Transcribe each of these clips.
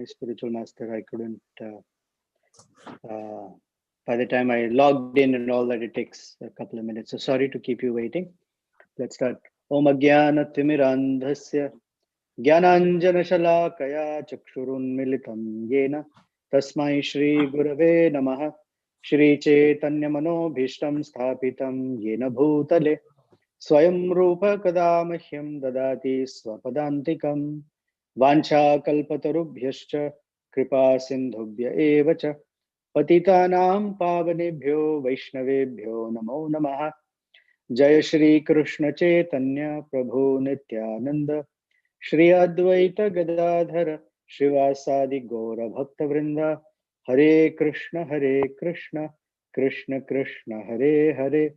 spiritual master. I couldn't, by the time I logged in and all that, it takes a couple of minutes. So sorry to keep you waiting. Let's start. Om Ajnana Timirandhasya Jnananjana Shalakaya Chakshurunmilitam Yena Tasmai Shri Gurave Namaha Shri Chaitanya Manobhishtam Sthapitam Yena Bhutale Swayam Rupa Kadamahyam Dadati Swapadantikam Vancha Kalpatarubhyascha Kripa Sindhubhya Evacha Patitanam Pavanebhyo Vaishnavebhyo Namo Namaha Jai Shri Krishna Chaitanya Prabhu Nityananda Shri Advaita Gadadhara Shivasadi Gaura Bhakta Vrinda Hare Krishna Krishna Krishna Hare Hare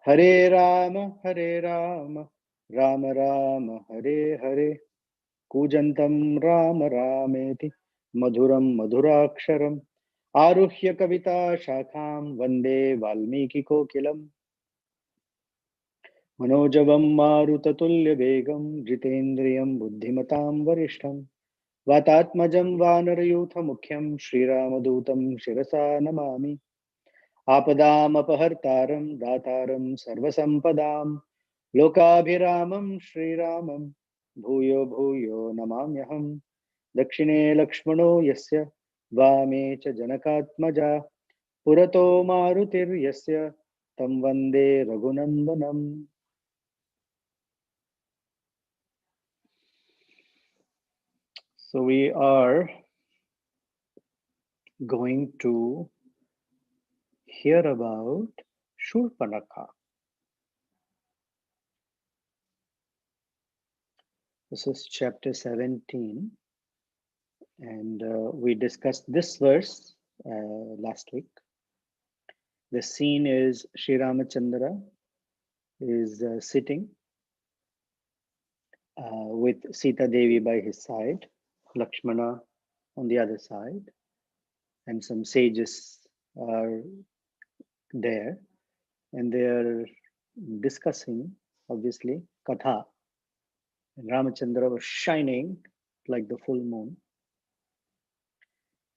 Hare Rama Rama Rama Hare Hare Kujantam Rama Rameti Madhuram Madhuraksharam Aruhya Kavita Shakham Vande Valmiki Kokilam Manojavam Marutatulya Begam Jitendriyam Buddhimatam Varishtam Vatatmajam Vanarayutha Mukhyam Sri Ramadutam Shirasa Namami Apadam Apahartaram Dataram Sarvasampadam Lokabhiramam Sri Ramam Bhuyo Bhuyo Namamyaham Dakshine Lakshmano Yasya Vame Cha Janakatmaja Purato Marutir Yasya Tam Vande Raghunandanam. So we are going to hear about Shurpanakha. This is chapter 17, and we discussed this verse last week. The scene is Sri Ramachandra is sitting with Sita Devi by his side, Lakshmana on the other side, and some sages are there, and they are discussing, obviously, Katha. And Ramachandra was shining like the full moon.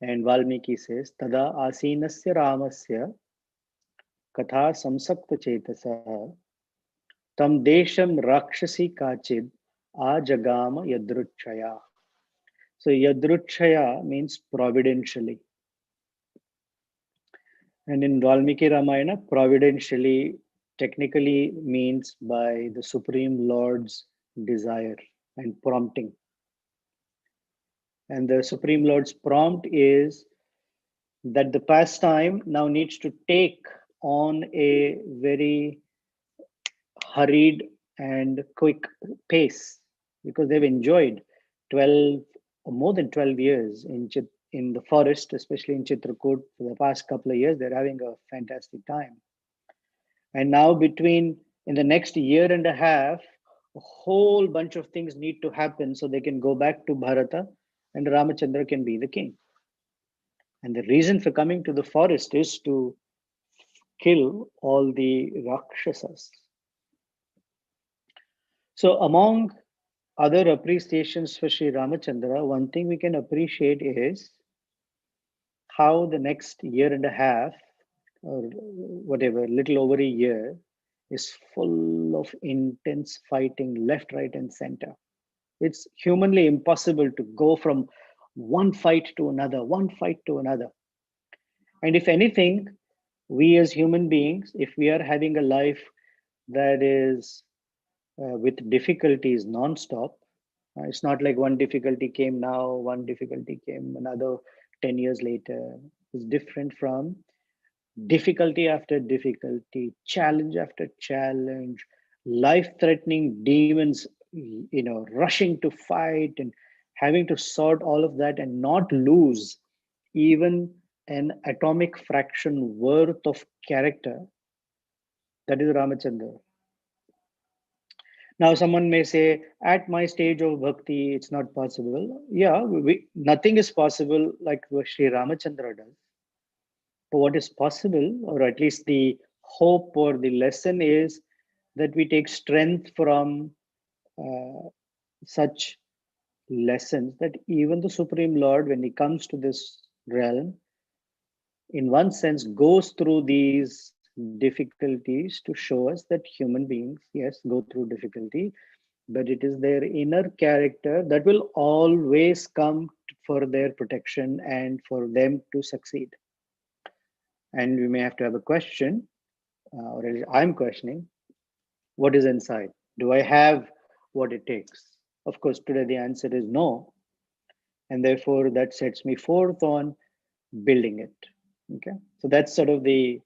And Valmiki says, Tada asinasya Ramasya Katha samsakta chetasa tam desham rakshasi kachid ajagama yadruchaya. So yadruchaya means providentially. And in Valmiki Ramayana, providentially technically means by the Supreme Lord's desire and prompting. And the Supreme Lord's prompt is that the pastime now needs to take on a very hurried and quick pace because they've enjoyed 12 or more than 12 years in the forest, especially in Chitrakoot. For the past couple of years, they're having a fantastic time. And now in the next year and a half, a whole bunch of things need to happen so they can go back to Bharata and Ramachandra can be the king. And the reason for coming to the forest is to kill all the Rakshasas. So among other appreciations for Sri Ramachandra, one thing we can appreciate is how the next year and a half, or whatever, little over a year, is full of intense fighting left, right, and center. It's humanly impossible to go from one fight to another, one fight to another. And if anything, we as human beings, if we are having a life that is with difficulties non-stop, it's not like one difficulty came now, one difficulty came another 10 years later. It's different from difficulty after difficulty, challenge after challenge, life-threatening demons, rushing to fight and having to sort all of that and not lose even an atomic fraction worth of character. That is Ramachandra. Now, someone may say, at my stage of bhakti, it's not possible. Yeah, nothing is possible like what Sri Ramachandra does. But what is possible, or at least the hope or the lesson is that we take strength from such lessons that even the Supreme Lord, when he comes to this realm, in one sense, goes through these difficulties to show us that human beings, yes, go through difficulty, but it is their inner character that will always come for their protection and for them to succeed. And we may have to have a question, or at least I'm questioning, what is inside? Do I have what it takes? Of course, today the answer is no. And therefore, that sets me forth on building it. Okay. So that's sort of the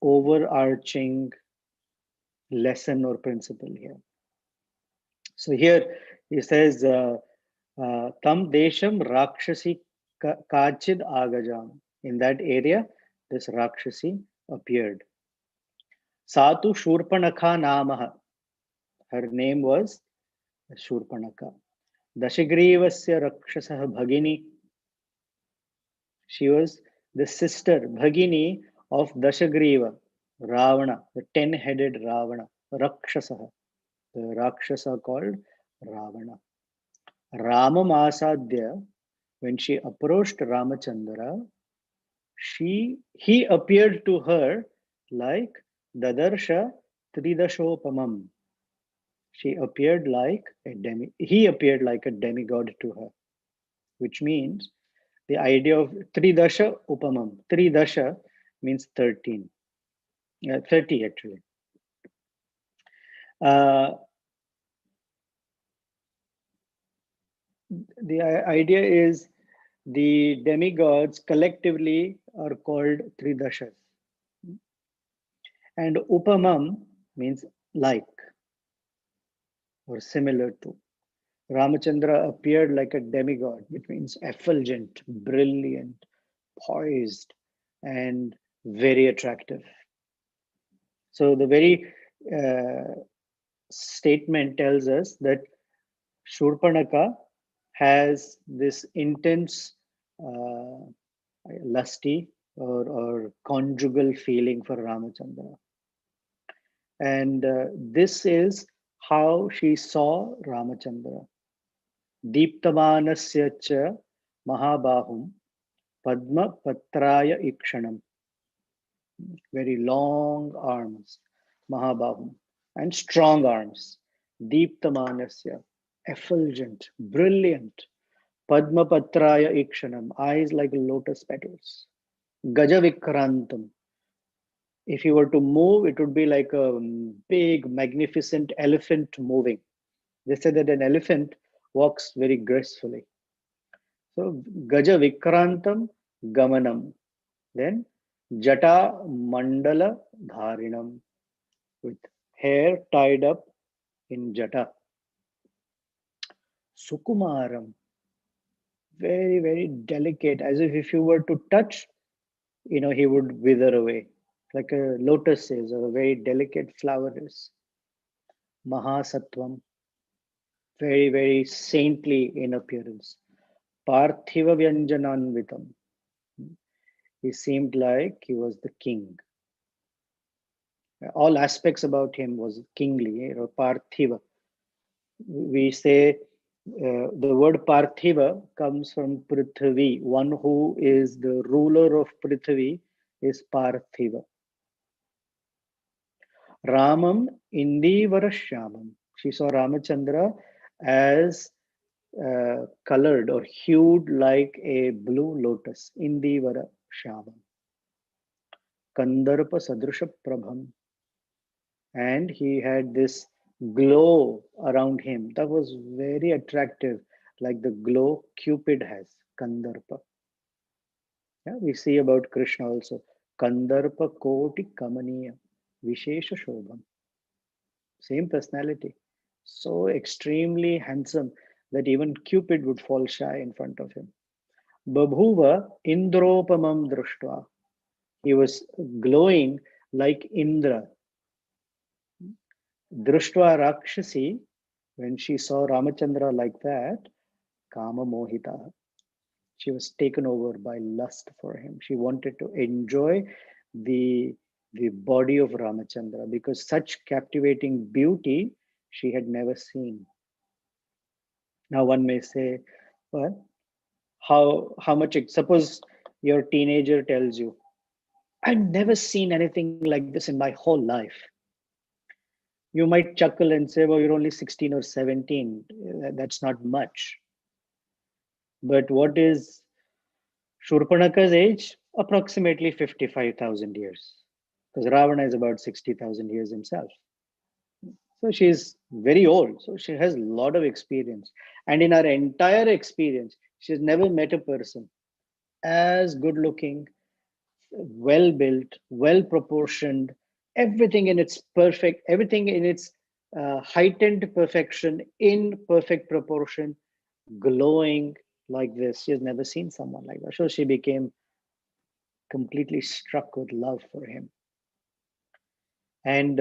overarching lesson or principle here. So here he says, Tam Desham Rakshasi Kachid Agajam. In that area, this Rakshasi appeared. Satu Shurpanakha Namaha. Her name was Shurpanakha. Dashagrivasya Rakshasah Bhagini. She was the sister, Bhagini of Dashagriva, Ravana, the 10-headed Ravana, Rakshasah. The Rakshasa called Ravana. Rama Masadya, when she approached Ramachandra, he appeared to her like Dadarsha Tridashopamam. He appeared like a demigod to her, which means the idea of Tridasha Upamam. Tridasha means 13. 30 actually. The idea is the demigods collectively are called Tridashas. And Upamam means like or similar to. Ramachandra appeared like a demigod, which means effulgent, brilliant, poised, and very attractive. So the very statement tells us that Shurpanaka has this intense lusty or conjugal feeling for Ramachandra. And this is how she saw Ramachandra. Deeptamanasya cha Mahabahum Padma Patraya Ikshanam. Very long arms, Mahabahum, and strong arms. Deeptamanasya, effulgent, brilliant. Padma Patraya Ikshanam, eyes like lotus petals. Gajavikrantam. If you were to move, it would be like a big, magnificent elephant moving. They say that an elephant walks very gracefully. So, Gaja Vikrantam Gamanam. Then, Jata Mandala Dharinam. With hair tied up in Jata. Sukumaram. Very, very delicate, as if you were to touch, he would wither away. Like a lotus is, or a very delicate flower is. Mahasattvam. Very, very saintly in appearance. Parthiva Vyanjananvitam. He seemed like he was the king. All aspects about him was kingly, Parthiva. We say the word Parthiva comes from Prithvi. One who is the ruler of Prithvi is Parthiva. Ramam Indivarashyamam. She saw Ramachandra as colored or hued like a blue lotus. Indivara Shyamam. Kandarpa Sadrusha Prabham. And he had this glow around him that was very attractive, like the glow Cupid has, Kandarpa. Yeah, we see about Krishna also. Kandarpa Koti Kamaniya Vishesha Shobham. Same personality. So extremely handsome that even Cupid would fall shy in front of him. Babhuva Indropamam Društva. He was glowing like Indra. Društva Rakshasi, when she saw Ramachandra like that, Kama Mohita. She was taken over by lust for him. She wanted to enjoy the body of Ramachandra because such captivating beauty she had never seen. Now one may say, well, how much, suppose your teenager tells you, I've never seen anything like this in my whole life. You might chuckle and say, well, you're only 16 or 17. That's not much. But what is Shurpanaka's age? Approximately 55,000 years. Because Ravana is about 60,000 years himself. So she's very old. So she has a lot of experience. And in her entire experience, she's never met a person as good looking, well built, well proportioned, everything in its perfect, everything in its heightened perfection, in perfect proportion, glowing like this. She has never seen someone like that. So she became completely struck with love for him. And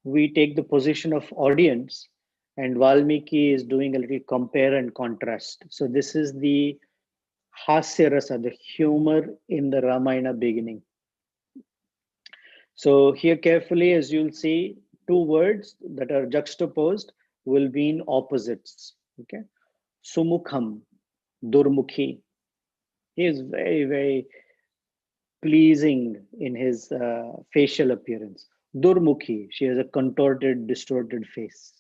we take the position of audience, and Valmiki is doing a little compare and contrast. So this is the hasya rasa, the humor in the Ramayana beginning. So here carefully, as you'll see, two words that are juxtaposed will mean opposites. Okay. Sumukham, Durmukhi. He is very, very pleasing in his facial appearance. Durmukhi, she has a contorted, distorted face.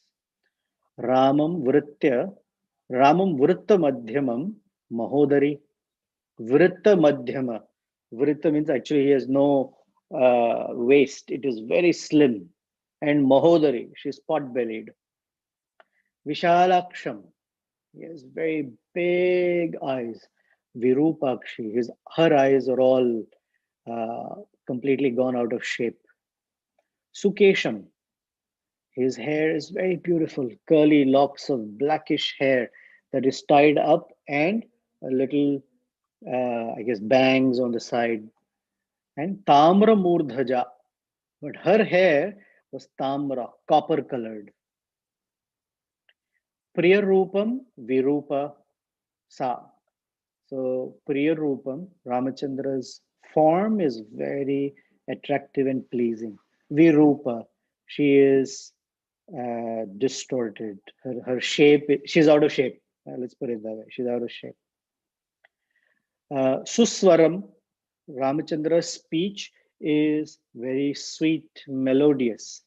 Ramam Vritya, Ramam Vritta Madhyamam Mahodari. Vritta Madhyama. Vritta means actually he has no waist. It is very slim. And Mahodari, she's pot bellied. Vishalaksham, he has very big eyes. Virupakshi, her eyes are all completely gone out of shape. Sukesham, his hair is very beautiful, curly locks of blackish hair that is tied up and a little, I guess, bangs on the side. And Tamra Murdhaja, but her hair was Tamra, copper colored. Priya Rupam Virupa Sa. So Priya Rupam, Ramachandra's form is very attractive and pleasing. Virupa, she is distorted. Her shape, she's out of shape. Let's put it that way. She's out of shape. Suswaram, Ramachandra's speech is very sweet, melodious.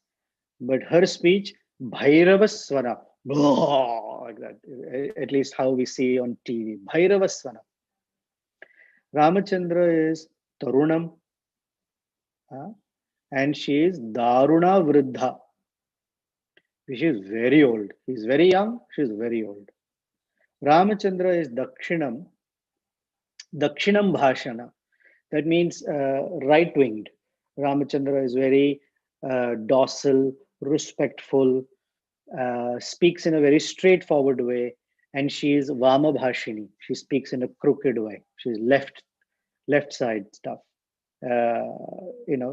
But her speech, Bhairavaswara, like that, at least how we see on TV. Bhairavaswara. Ramachandra is Tarunam, and she is Daruna Vriddha. She is very old. He's very young, she is very old. Ramachandra is Dakshinam, Dakshinam Bhashana. That means right winged. Ramachandra is very docile, respectful, speaks in a very straightforward way, and she is Vama Bhashini. She speaks in a crooked way. She's left side stuff.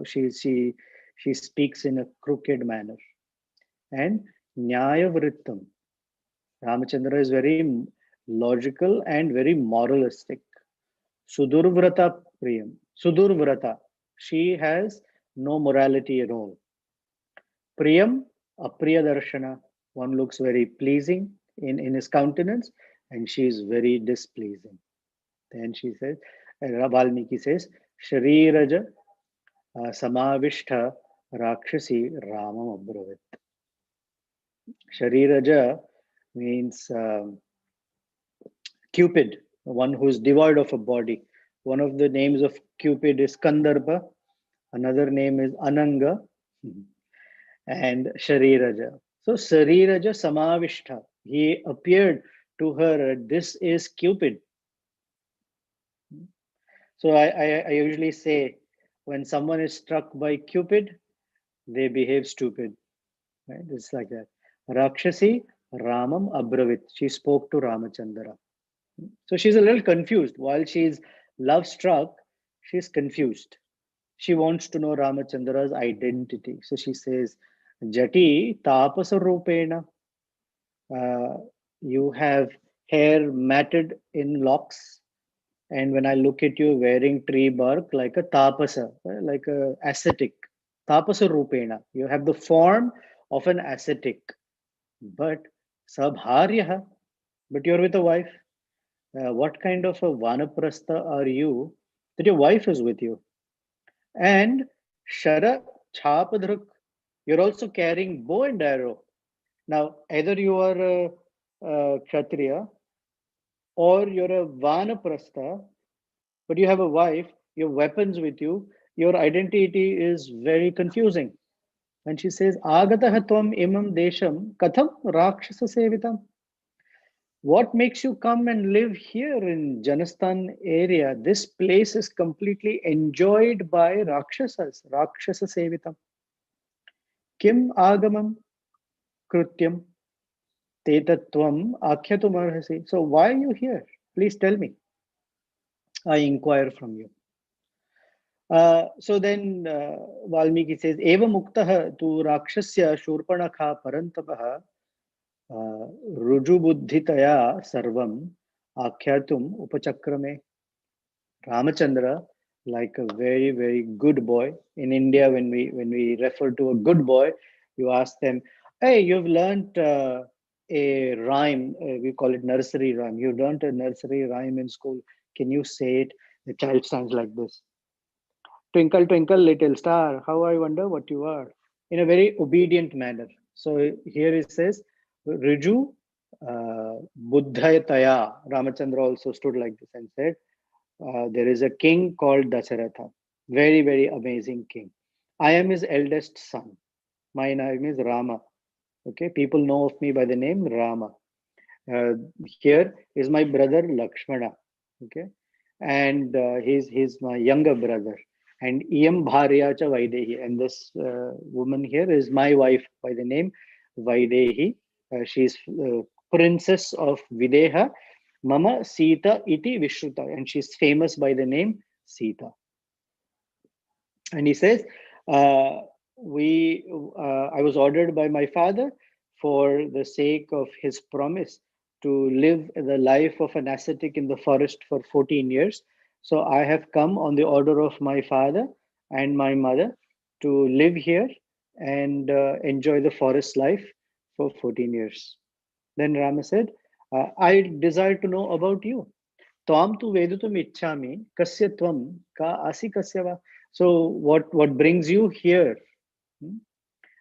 She speaks in a crooked manner. And Nyaya Vrittam. Ramachandra is very logical and very moralistic. Sudurvrata Priyam. Sudurvrata. She has no morality at all. Priyam, Apriya Darshana. One looks very pleasing in his countenance, and she is very displeasing. Then she says, Valmiki says, Shariraja Samavishtha Rakshasi Ramam Abravit. Shariraja means Cupid, one who is devoid of a body. One of the names of Cupid is Kandarbha, another name is Ananga, and Shariraja. So Shariraja Samavishtha, he appeared to her, this is Cupid. So I usually say, when someone is struck by Cupid, they behave stupid. Right? It's like that. Rakshasi Ramam Abravit. She spoke to Ramachandra. So she's a little confused. While she's love struck, she's confused. She wants to know Ramachandra's identity. So she says, Jati tapasa rupena. You have hair matted in locks. And when I look at you wearing tree bark like a tapasa, like a ascetic, tapasa rupena, you have the form of an ascetic. But Sabharyaha, but you're with a wife. What kind of a vanaprastha are you that your wife is with you? And Shara Chapadhruk, you're also carrying bow and arrow. Now, either you are a Kshatriya or you're a Vanaprastha, but you have a wife, you have weapons with you, your identity is very confusing. And she says, Agataha tvam imam desham katham rakshasa sevitam. What makes you come and live here in Janastan area? This place is completely enjoyed by Rakshasas, Rakshasa Sevitam. Kim agamam krutyam tetatvam akhyatum arhasi. So why are you here? Please tell me. I inquire from you. So then Valmiki says, Eva muktaha tu rakshasya shurpanakha parantapaha rujubuddhitaya sarvam akhyatum upachakrame. Ramachandra, like a very, very good boy. In India, when we refer to a good boy, you ask them, "Hey, you've learned a rhyme. We call it nursery rhyme. You learned a nursery rhyme in school. Can you say it?" The child sounds like this: "Twinkle, twinkle, little star, how I wonder what you are." In a very obedient manner. So here it says, "Riju Buddhayataya." Ramachandra also stood like this and said, there is a king called Dasaratha, very, very amazing king. I am his eldest son. My name is Rama. Okay, people know of me by the name Rama. Here is my brother Lakshmana. Okay, and he's my younger brother. And Iyam Bharya cha Vaidehi. And this woman here is my wife by the name Vaidehi. She's princess of Videha. Mama Sita iti Vishruta. And she's famous by the name Sita. And he says, I was ordered by my father for the sake of his promise to live the life of an ascetic in the forest for 14 years. So I have come on the order of my father and my mother to live here and enjoy the forest life for 14 years. Then Rama said, I desire to know about you. Tvam tu vedutum ichchami, kasya tvam ka asi kasya va. So what brings you here? Hmm?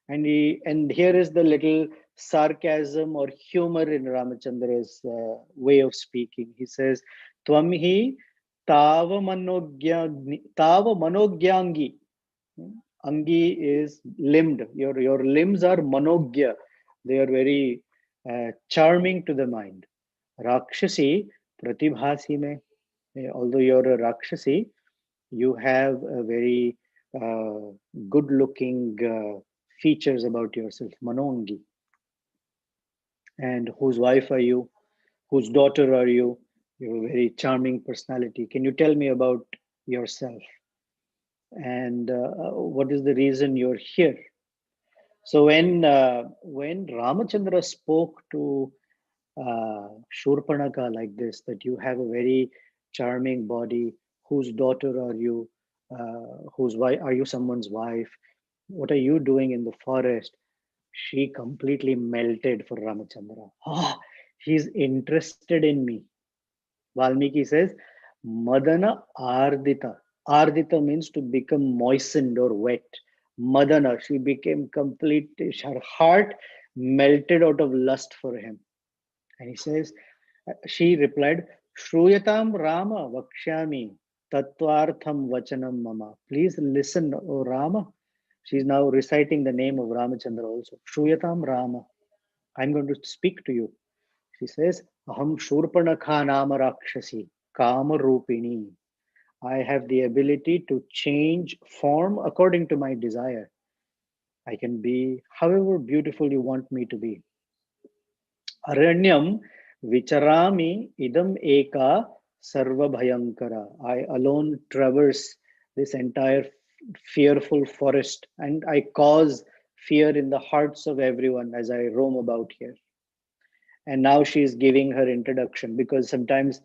And here is the little sarcasm or humor in Ramachandra's way of speaking. He says, "Tvam hi tava manogyangi." Angi is limbed. Your limbs are manogya. They are very charming to the mind. Rakshasi pratibhasi mein. Although you're a Rakshasi, you have a very good looking features about yourself, Manongi. And whose wife are you? Whose daughter are you? You have a very charming personality. Can you tell me about yourself? And what is the reason you're here? So when Ramachandra spoke to Shurpanaka like this, that you have a very charming body, whose daughter are you? Whose wife are you? Someone's wife? What are you doing in the forest? She completely melted for Ramachandra. Oh, he's interested in me. Valmiki says, Madana Ardita. Ardita means to become moistened or wet. Madana, she became complete, her heart melted out of lust for him. And he says, she replied, Shruyatam Rama Vakshyami Tattvartham Vachanam Mama. Please listen, O Rama. She's now reciting the name of Ramachandra also. Shruyatam Rama. I'm going to speak to you. She says, Aham Shurpanakha Nama Rakshasi Kama Rupini. I have the ability to change form according to my desire. I can be however beautiful you want me to be. Aranyam vicharami idam eka sarva bhayankara. I alone traverse this entire fearful forest and I cause fear in the hearts of everyone as I roam about here. And now she is giving her introduction because sometimes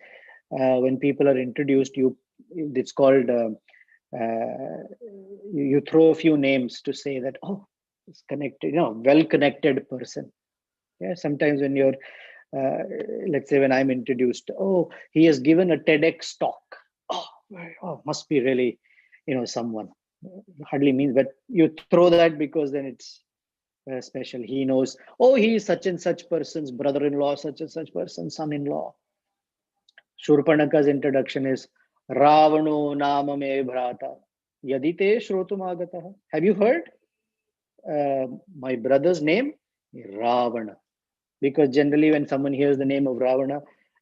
when people are introduced, it's called you throw a few names to say that, oh, it's connected, well connected person. Yeah, sometimes when you're, uh, let's say when I'm introduced, oh, he has given a TEDx talk. Oh, oh, must be really, someone. Hardly means, but you throw that because then it's special. He knows, oh, he is such and such person's brother-in-law, such and such person's son-in-law. Shurpanaka's introduction is Ravano nama me bhrata. Yadite shrotum agataha. Have you heard my brother's name? Ravana. Because generally, when someone hears the name of Ravana,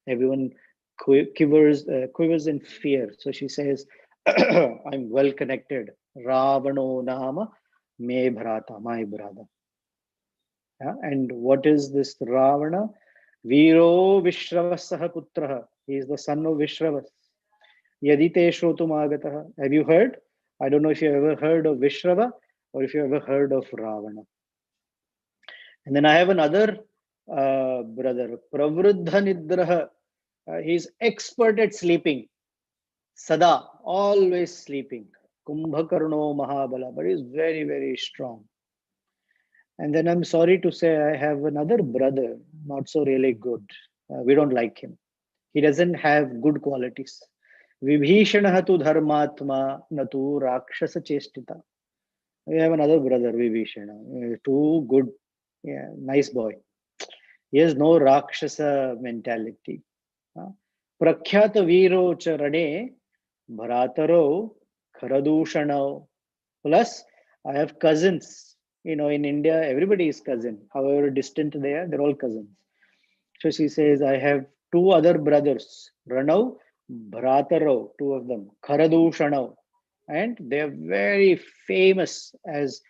everyone quivers in fear. So she says, I'm well connected. Ravano nama me bhrata, my brother. Yeah? And what is this Ravana? Viro Vishravasah Putraha. He is the son of Vishravas. Yadite Shrotum Agataha. Have you heard? I don't know if you ever heard of Vishrava or if you ever heard of Ravana. And then I have another brother, Pravruddha Nidraha. He's expert at sleeping. Sada, always sleeping. Kumbhakarno Mahabala, but he's very, very strong. And then I'm sorry to say, I have another brother, not so really good. We don't like him. He doesn't have good qualities. Vibhishana tu dharmatma natu rakshasa chestita. We have another brother, Vibhishana. Too good. Yeah, nice boy. He has no rakshasa mentality. Prakhyata viro charane bharataro kharadushanao. Plus, I have cousins. In India, everybody is cousin. However distant they are, they're all cousins. So she says, I have two other brothers, Ranau, Bhratarau, two of them, Kharadushanau. And they're very famous as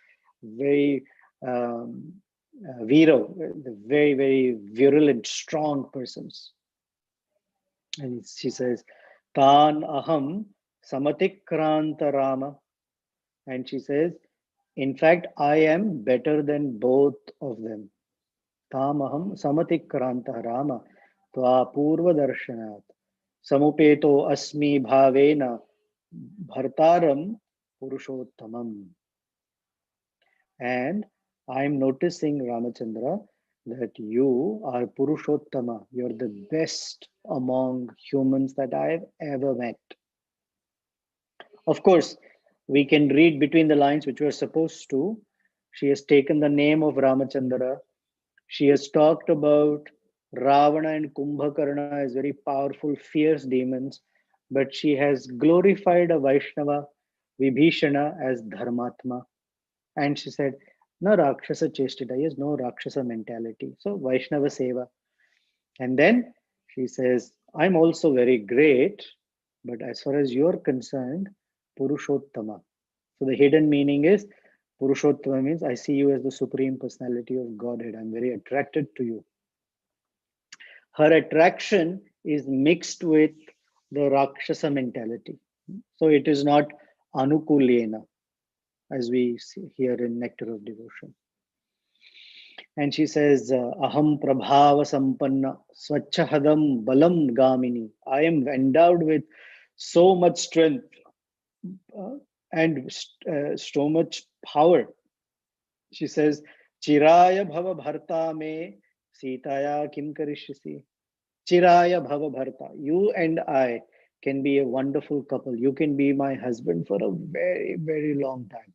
very Viro, very, very virulent, strong persons. And she says, Tan aham samatikranta rama. And she says, in fact, I am better than both of them. Tamaham samatikranta rama tva purva darshanat samupeto asmi bhavena bhartaram purushottamam. And I'm noticing, Ramachandra, that you are Purushottama. You're the best among humans that I've ever met. Of course, we can read between the lines, which we're supposed to. She has taken the name of Ramachandra. She has talked about Ravana and Kumbhakarna as very powerful, fierce demons, but she has glorified a Vaishnava, Vibhishana, as Dharmatma. And she said, no Rakshasa Chestita, he has no Rakshasa mentality. So Vaishnava Seva. And then she says, I'm also very great, but as far as you're concerned, Purushottama. So the hidden meaning is Purushottama means I see you as the supreme personality of Godhead. I'm very attracted to you. Her attraction is mixed with the Rakshasa mentality. So it is not Anukulena, as we see here in Nectar of Devotion. And she says, Aham Prabhava Sampanna Swachahadam Balam Gamini. I am endowed with so much strength and so much power. She says, Chiraya Bhava Bharta me Sitaya Kim Karishyasi. Chiraya Bhava Bharta. You and I can be a wonderful couple. You can be my husband for a very, very long time.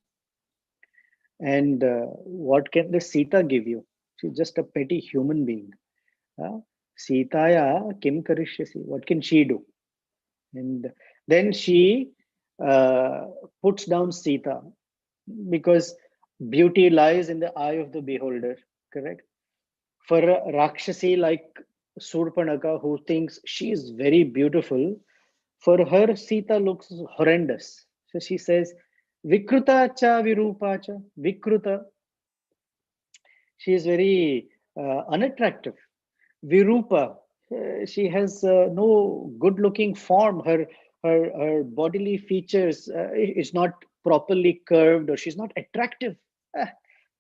And what can the Sita give you? She's just a petty human being. Sitaya Kim Karishyasi. What can she do? And then she puts down Sita because beauty lies in the eye of the beholder, correct? For a Rakshasi like Surpanaka, who thinks she is very beautiful, for her Sita looks horrendous. So she says, Vikruta cha virupa cha. Vikruta. She is very unattractive. Virupa, she has no good looking form. Her bodily features is not properly curved, or she's not attractive.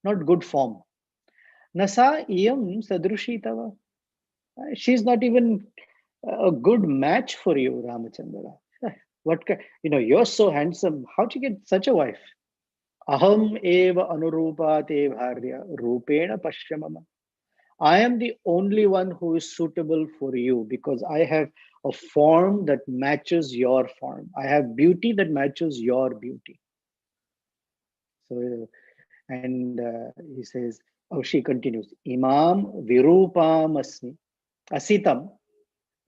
Not good form. Nasa iyam sadrushitava. She's not even a good match for you, Ramachandra. You're so handsome. How'd you get such a wife? Aham eva anurupa te bharya rupena pashyamama. I am the only one who is suitable for you because I have a form that matches your form. I have beauty that matches your beauty. So, and he says, oh, she continues, Imam Virupam Asmi, Asitam,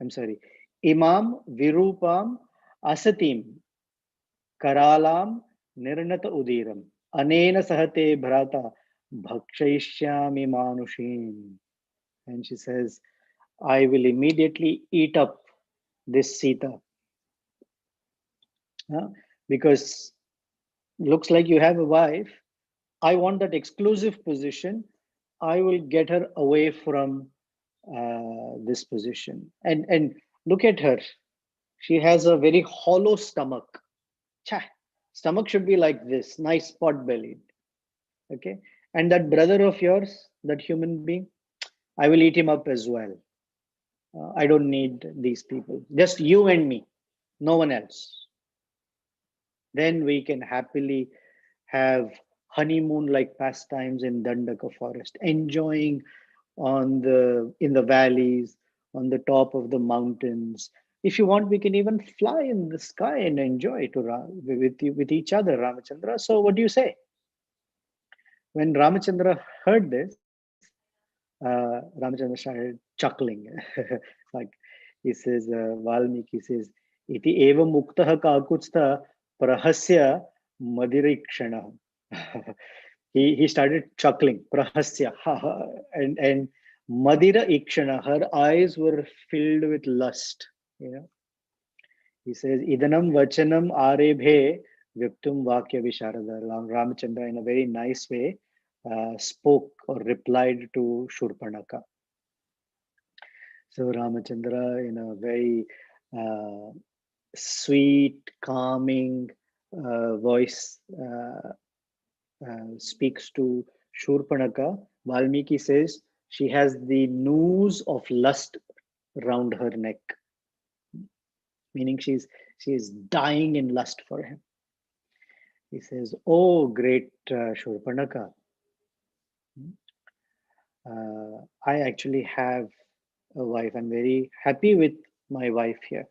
I'm sorry, Imam Virupam Asatim, Karalam Nirnata Udiram, Anena Sahate Bhrata, Bhakshaishyami Manushim. And she says, I will immediately eat up this Sita, huh? Because looks like you have a wife. I want that exclusive position. I will get her away from this position. And look at her. She has a very hollow stomach. Cha, stomach should be like this, nice pot bellied. Okay. And that brother of yours, that human being, I will eat him up as well. I don't need these people. Just you and me, no one else. Then we can happily have honeymoon like pastimes in Dandaka forest, enjoying on the in the valleys, on the top of the mountains. If you want, we can even fly in the sky and enjoy with each other, Ramachandra. So, what do you say? When Ramachandra heard this, Ramachandra started chuckling. Like he says, Valmiki says, "Iti eva muktaha kakutstha prahasya madirikshana." He started chuckling, prahasya, and madira ikshana. Her eyes were filled with lust. You know, he says, "Idanam vachanam arebhe vyaktum vakya visharada." Ramachandra, in a very nice way, spoke or replied to Shurpanaka. So Ramachandra, in a very uh, sweet, calming voice, speaks to Shurpanaka. Valmiki says she has the noose of lust round her neck, meaning she's dying in lust for him. He says, "Oh, great Shurpanaka, I actually have a wife. I'm very happy with my wife here.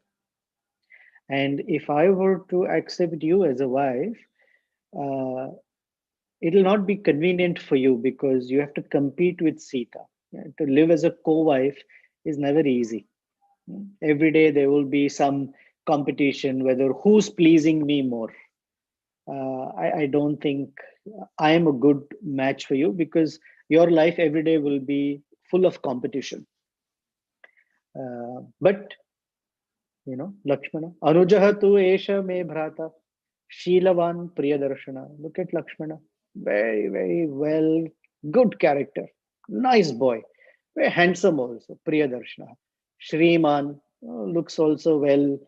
And if I were to accept you as a wife, uh, it'll not be convenient for you because you have to compete with Sita. Yeah, to live as a co-wife is never easy. Every day there will be some competition, whether who's pleasing me more. I don't think I am a good match for you because your life every day will be full of competition. But Lakshmana, Anujaha tu Esha me bhrata, Sheelavan Priyadarshana. Look at Lakshmana. Very, very well, good character. Nice boy. Very handsome also. Priyadarshana. Shriman looks also well.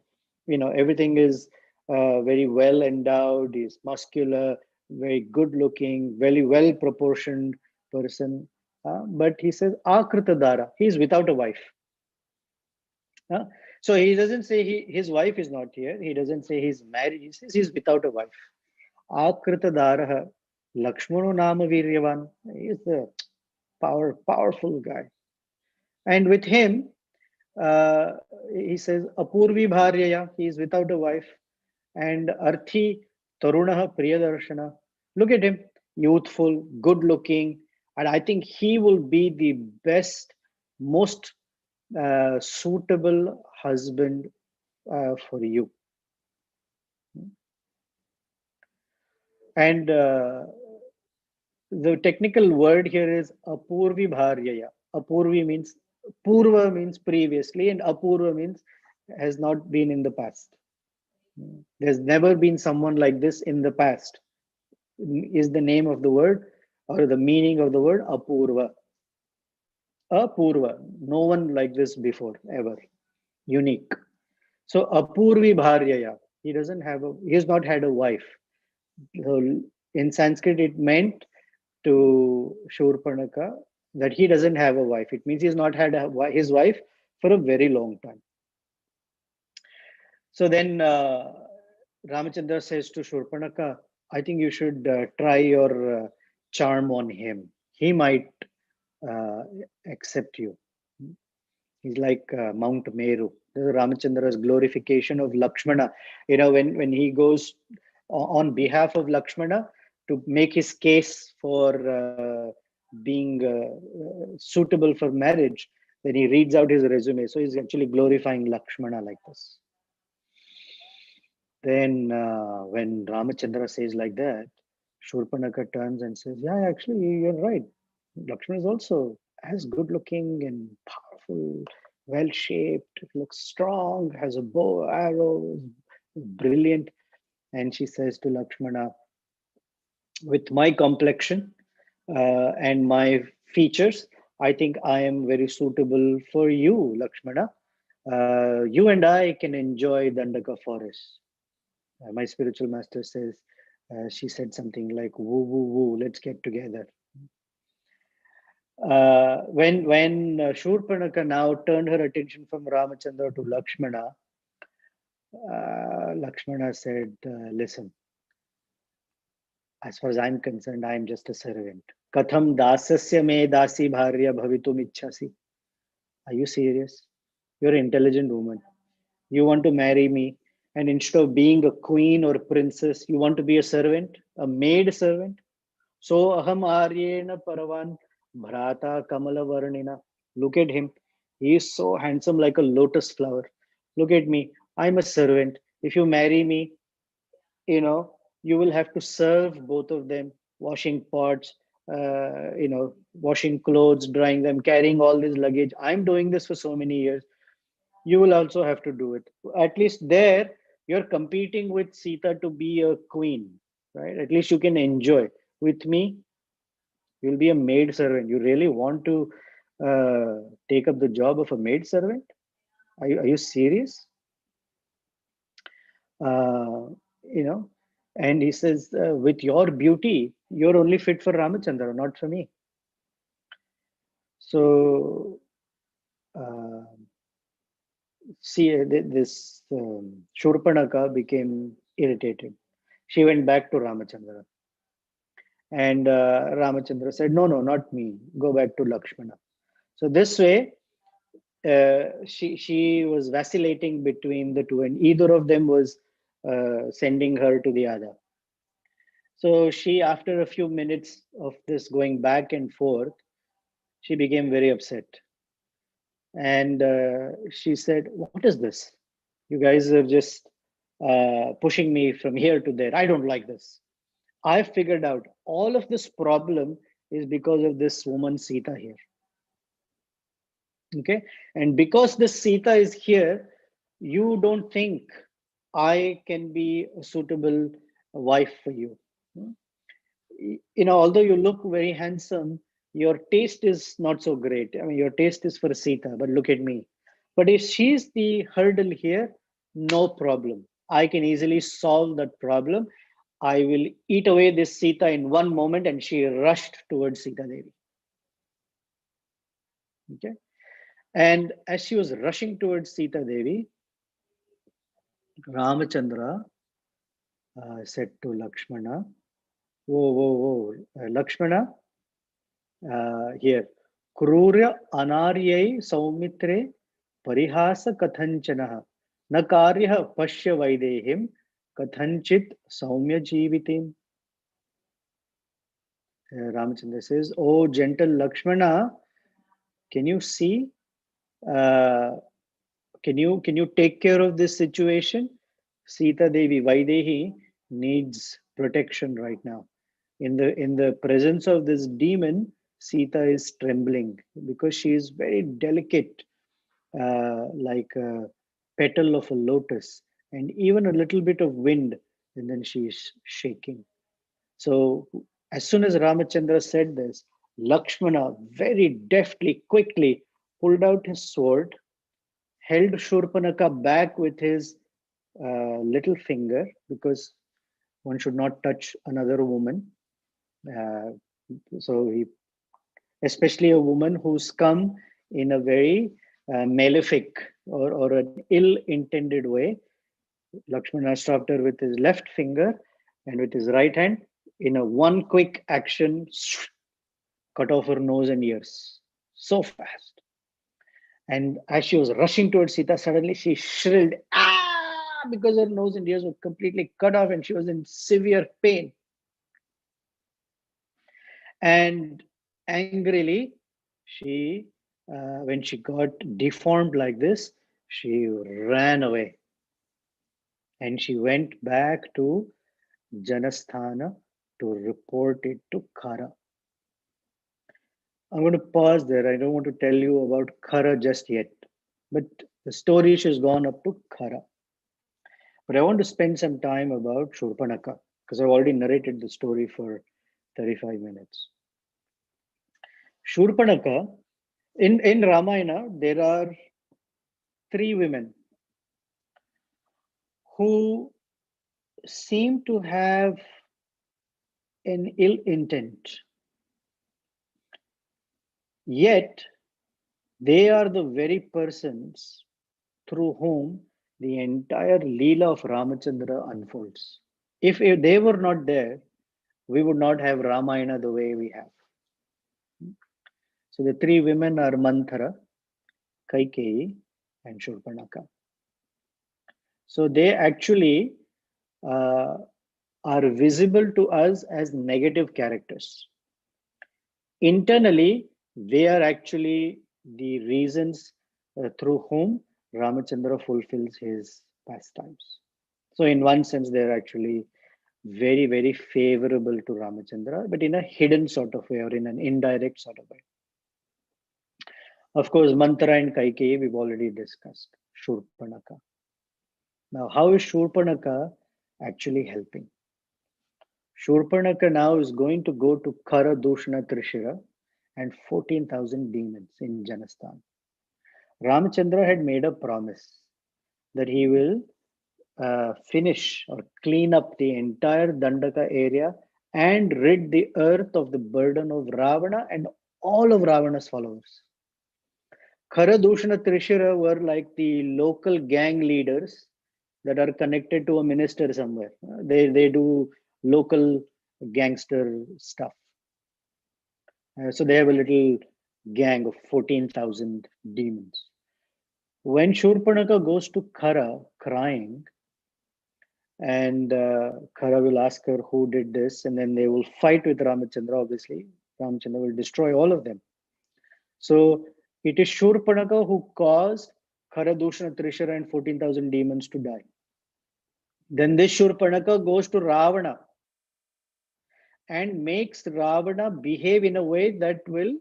Everything is very well endowed. He's muscular, very good looking, very well proportioned person. But he says, Akritadara. He's without a wife. Huh? So he doesn't say his wife is not here. He doesn't say he's married. He says he's without a wife. Akritadaraha Lakshmano Nama Viryavan. He's a powerful guy. And with him, uh, he says Apurvi Bharyaya. He is without a wife. And Arthi Tarunaha Priyadarshana. Look at him, youthful, good looking. And I think he will be the best, most suitable husband for you. And the technical word here is apurvi bharyaya. Apurvi means purva means previously, and apurva means has not been in the past. There's never been someone like this in the past. Is the name of the word or the meaning of the word apurva. Apurva. No one like this before ever. Unique. So apurvi bharyaya. He has not had a wife. So in Sanskrit, it meant to Shurpanaka that he doesn't have a wife. It means he's not had his wife for a very long time. So then Ramachandra says to Shurpanaka, I think you should try your charm on him. He might uh, except you. He's like Mount Meru. This is Ramachandra's glorification of Lakshmana. When he goes on behalf of Lakshmana to make his case for being suitable for marriage, then he reads out his resume. So he's actually glorifying Lakshmana like this. Then when Ramachandra says like that, Shurpanaka turns and says, yeah, actually, you're right. Lakshmana is also as good looking and powerful, well shaped, looks strong, has a bow, arrow, brilliant. And she says to Lakshmana, with my complexion and my features, I think I am very suitable for you, Lakshmana. You and I can enjoy Dandaka forest. My spiritual master says, she said something like, woo, woo, woo, let's get together. When Shurpanaka now turned her attention from Ramachandra to Lakshmana, Lakshmana said, listen, as far as I'm concerned, I'm just a servant. Katham dasasya me dasi bharya bhavitum ichhasi. Are you serious? You're an intelligent woman. You want to marry me, and instead of being a queen or a princess, you want to be a servant, a maid servant. So aham aryena paravan bhrata kamala varnina. Look at him. He is so handsome like a lotus flower. Look at me. I'm a servant. If you marry me, you will have to serve both of them, washing pots, washing clothes, drying them, carrying all this luggage. I'm doing this for so many years. You will also have to do it. At least there, you're competing with Sita to be a queen, right? At least you can enjoy. With me, you'll be a maid servant. You really want to take up the job of a maid servant? Are you serious? Uh, you know, and he says, with your beauty, you're only fit for Ramachandra, not for me. So, uh, see, this Shurpanaka became irritated. She went back to Ramachandra. And Ramachandra said, no, no, not me. Go back to Lakshmana. So this way, she was vacillating between the two, and either of them was sending her to the other. So she, after a few minutes of this going back and forth, she became very upset. And she said, what is this? You guys are just pushing me from here to there. I don't like this. I figured out all of this problem is because of this woman Sita here. Okay. And because this Sita is here, you don't think I can be a suitable wife for you. Although you look very handsome, your taste is not so great. I mean, your taste is for Sita, but look at me. But if she's the hurdle here, no problem. I can easily solve that problem. I will eat away this Sita in one moment. And she rushed towards Sita Devi. Okay. And as she was rushing towards Sita Devi, Ramachandra said to Lakshmana, whoa, whoa, whoa, Lakshmana, here, Krurya anaryai saumitre parihasa kathanchanaha na karya pashya vaidehim kathanchit saumya jivitim. Ramachandra says, oh, gentle Lakshmana, can you see? Can you take care of this situation? Sita Devi, Vaidehi, needs protection right now. In the presence of this demon, Sita is trembling because she is very delicate, like a petal of a lotus, and even a little bit of wind, and then she is shaking. So as soon as Ramachandra said this, Lakshmana very deftly, quickly pulled out his sword, held Shurpanaka back with his little finger, because one should not touch another woman. Uh, so he, especially a woman who's come in a very malefic or an ill-intended way. Lakshmana stopped her with his left finger, and with his right hand, in a one quick action, cut off her nose and ears so fast. And as she was rushing towards Sita, suddenly she shrilled, ah, because her nose and ears were completely cut off and she was in severe pain. And angrily, she, when she got deformed like this, she ran away and she went back to Janasthana to report it to Khara. I'm going to pause there. I don't want to tell you about Khara just yet, but the story she's gone up to Khara. But I want to spend some time about Shurpanaka because I've already narrated the story for 35 minutes. Shurpanaka, in Ramayana, there are three women who seem to have an ill intent. Yet, they are the very persons through whom the entire Leela of Ramachandra unfolds. If they were not there, we would not have Ramayana the way we have. So the three women are Manthara, Kaikeyi, and Shurpanaka. So they actually uh, are visible to us as negative characters. Internally, they are actually the reasons through whom Ramachandra fulfills his pastimes. So, in one sense, they're actually very, very favorable to Ramachandra, but in a hidden sort of way or in an indirect sort of way. Of course, Manthara and Kaikeyi, we've already discussed. Shurpanaka. Now, how is Shurpanaka actually helping? Shurpanaka now is going to go to Kara Dushna Trishira and 14,000 demons in Janasthan. Ramachandra had made a promise that he will finish or clean up the entire Dandaka area and rid the earth of the burden of Ravana and all of Ravana's followers. Kharadushna Trishira were like the local gang leaders that are connected to a minister somewhere. They do local gangster stuff. So they have a little gang of 14,000 demons. When Shurpanaka goes to Khara crying, and Khara will ask her who did this, and then they will fight with Ramachandra, obviously. Ramachandra will destroy all of them. So it is Shurpanaka who caused Kharadushna, Trishara, and 14,000 demons to die. Then this Shurpanaka goes to Ravana and makes Ravana behave in a way that will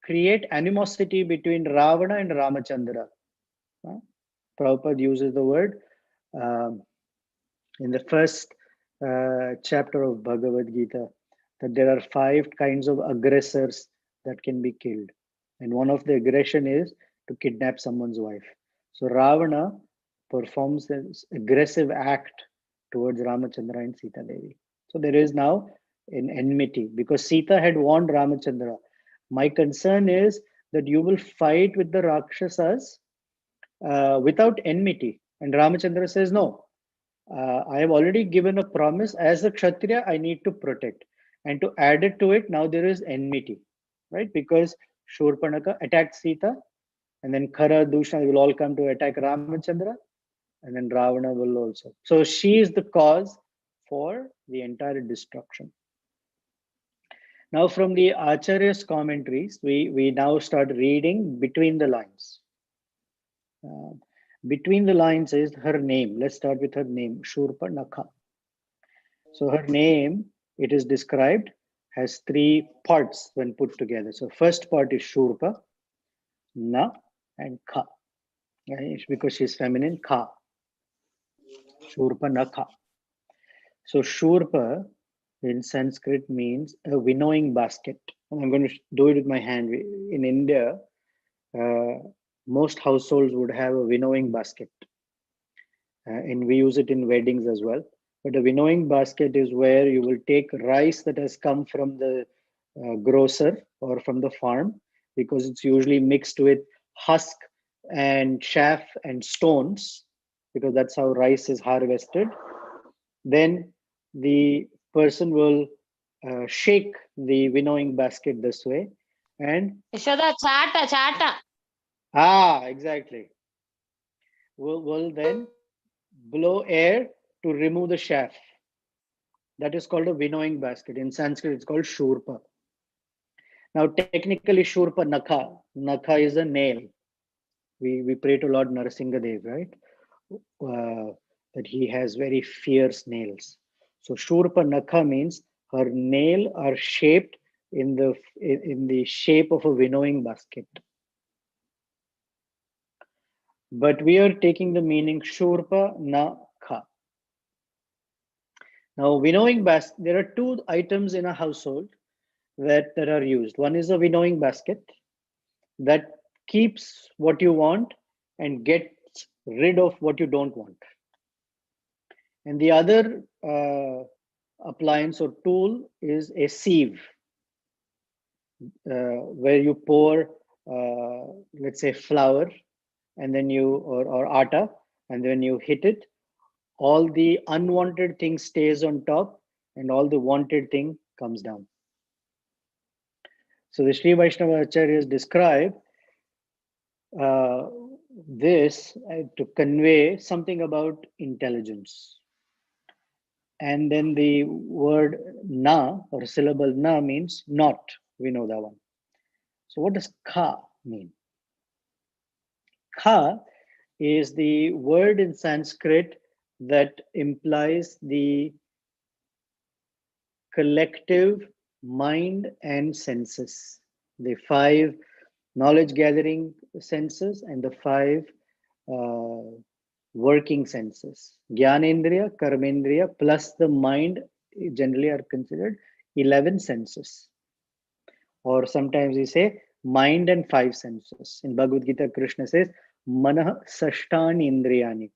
create animosity between Ravana and Ramachandra. Prabhupada uses the word in the first chapter of Bhagavad Gita that there are 5 kinds of aggressors that can be killed. And one of the aggression is to kidnap someone's wife. So Ravana performs this aggressive act towards Ramachandra and Sita Devi. So there is now an enmity because Sita had warned Ramachandra. My concern is that you will fight with the Rakshasas without enmity. And Ramachandra says, no, I have already given a promise as a Kshatriya, I need to protect. And to add it to it, now there is enmity, right? Because Shurpanaka attacked Sita, and then Khara, Dushna will all come to attack Ramachandra, and then Ravana will also. So she is the cause for the entire destruction. Now, from the Acharya's commentaries, we now start reading between the lines. Between the lines is her name. Let's start with her name, Shurpanakha. So her name, it is described, has 3 parts when put together. So first part is Shurpa, Na, and Kha. Right? Because she's feminine, Kha. Shurpanakha. So Shurpa in Sanskrit means a winnowing basket. And I'm going to do it with my hand. In India, most households would have a winnowing basket. And we use it in weddings as well. But a winnowing basket is where you will take rice that has come from the grocer or from the farm, because it's usually mixed with husk and chaff and stones, because that's how rice is harvested. Then the person will shake the winnowing basket this way, and Yashoda, chata, chata. exactly. Will then blow air to remove the chaff. That is called a winnowing basket. In Sanskrit, it's called shurpa. Now, technically, shurpa nakha. Nakha is a nail. We pray to Lord Narasimhadev, right? That he has very fierce nails. So Shurpa Nakha means her nail are shaped in the shape of a winnowing basket. But we are taking the meaning Shurpa Nakha. Now, winnowing basket, there are two items in a household that are used. One is a winnowing basket that keeps what you want and gets rid of what you don't want. And the other appliance or tool is a sieve, where you pour, let's say, flour, and then or atta, and then you hit it. All the unwanted thing stays on top, and all the wanted thing comes down. So the Sri Vaishnava Acharyas describe this to convey something about intelligence. And then the word na or syllable na means not. We know that one. So what does ka mean? Ka is the word in Sanskrit that implies the collective mind and senses, the five knowledge gathering senses and the five uh, working senses. Gyanendriya, Karmendriya plus the mind generally are considered 11 senses. Or sometimes we say mind and five senses. In Bhagavad Gita, Krishna says, Manah Sashtani Indriyani.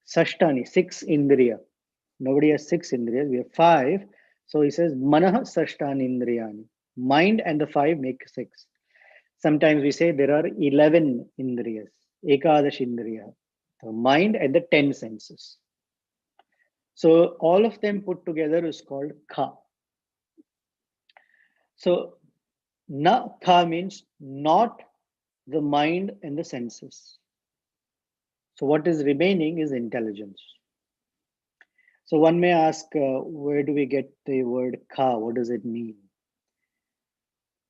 Sashtani, six Indriya. Nobody has six Indriyas, we have five. So he says, Manah Sashtani Indriyani. Mind and the five make six. Sometimes we say there are 11 Indriyas, Ekadash Indriya. The mind and the 10 senses. So all of them put together is called Ka. So Na Ka means not the mind and the senses. So what is remaining is intelligence. So one may ask, where do we get the word Ka? What does it mean?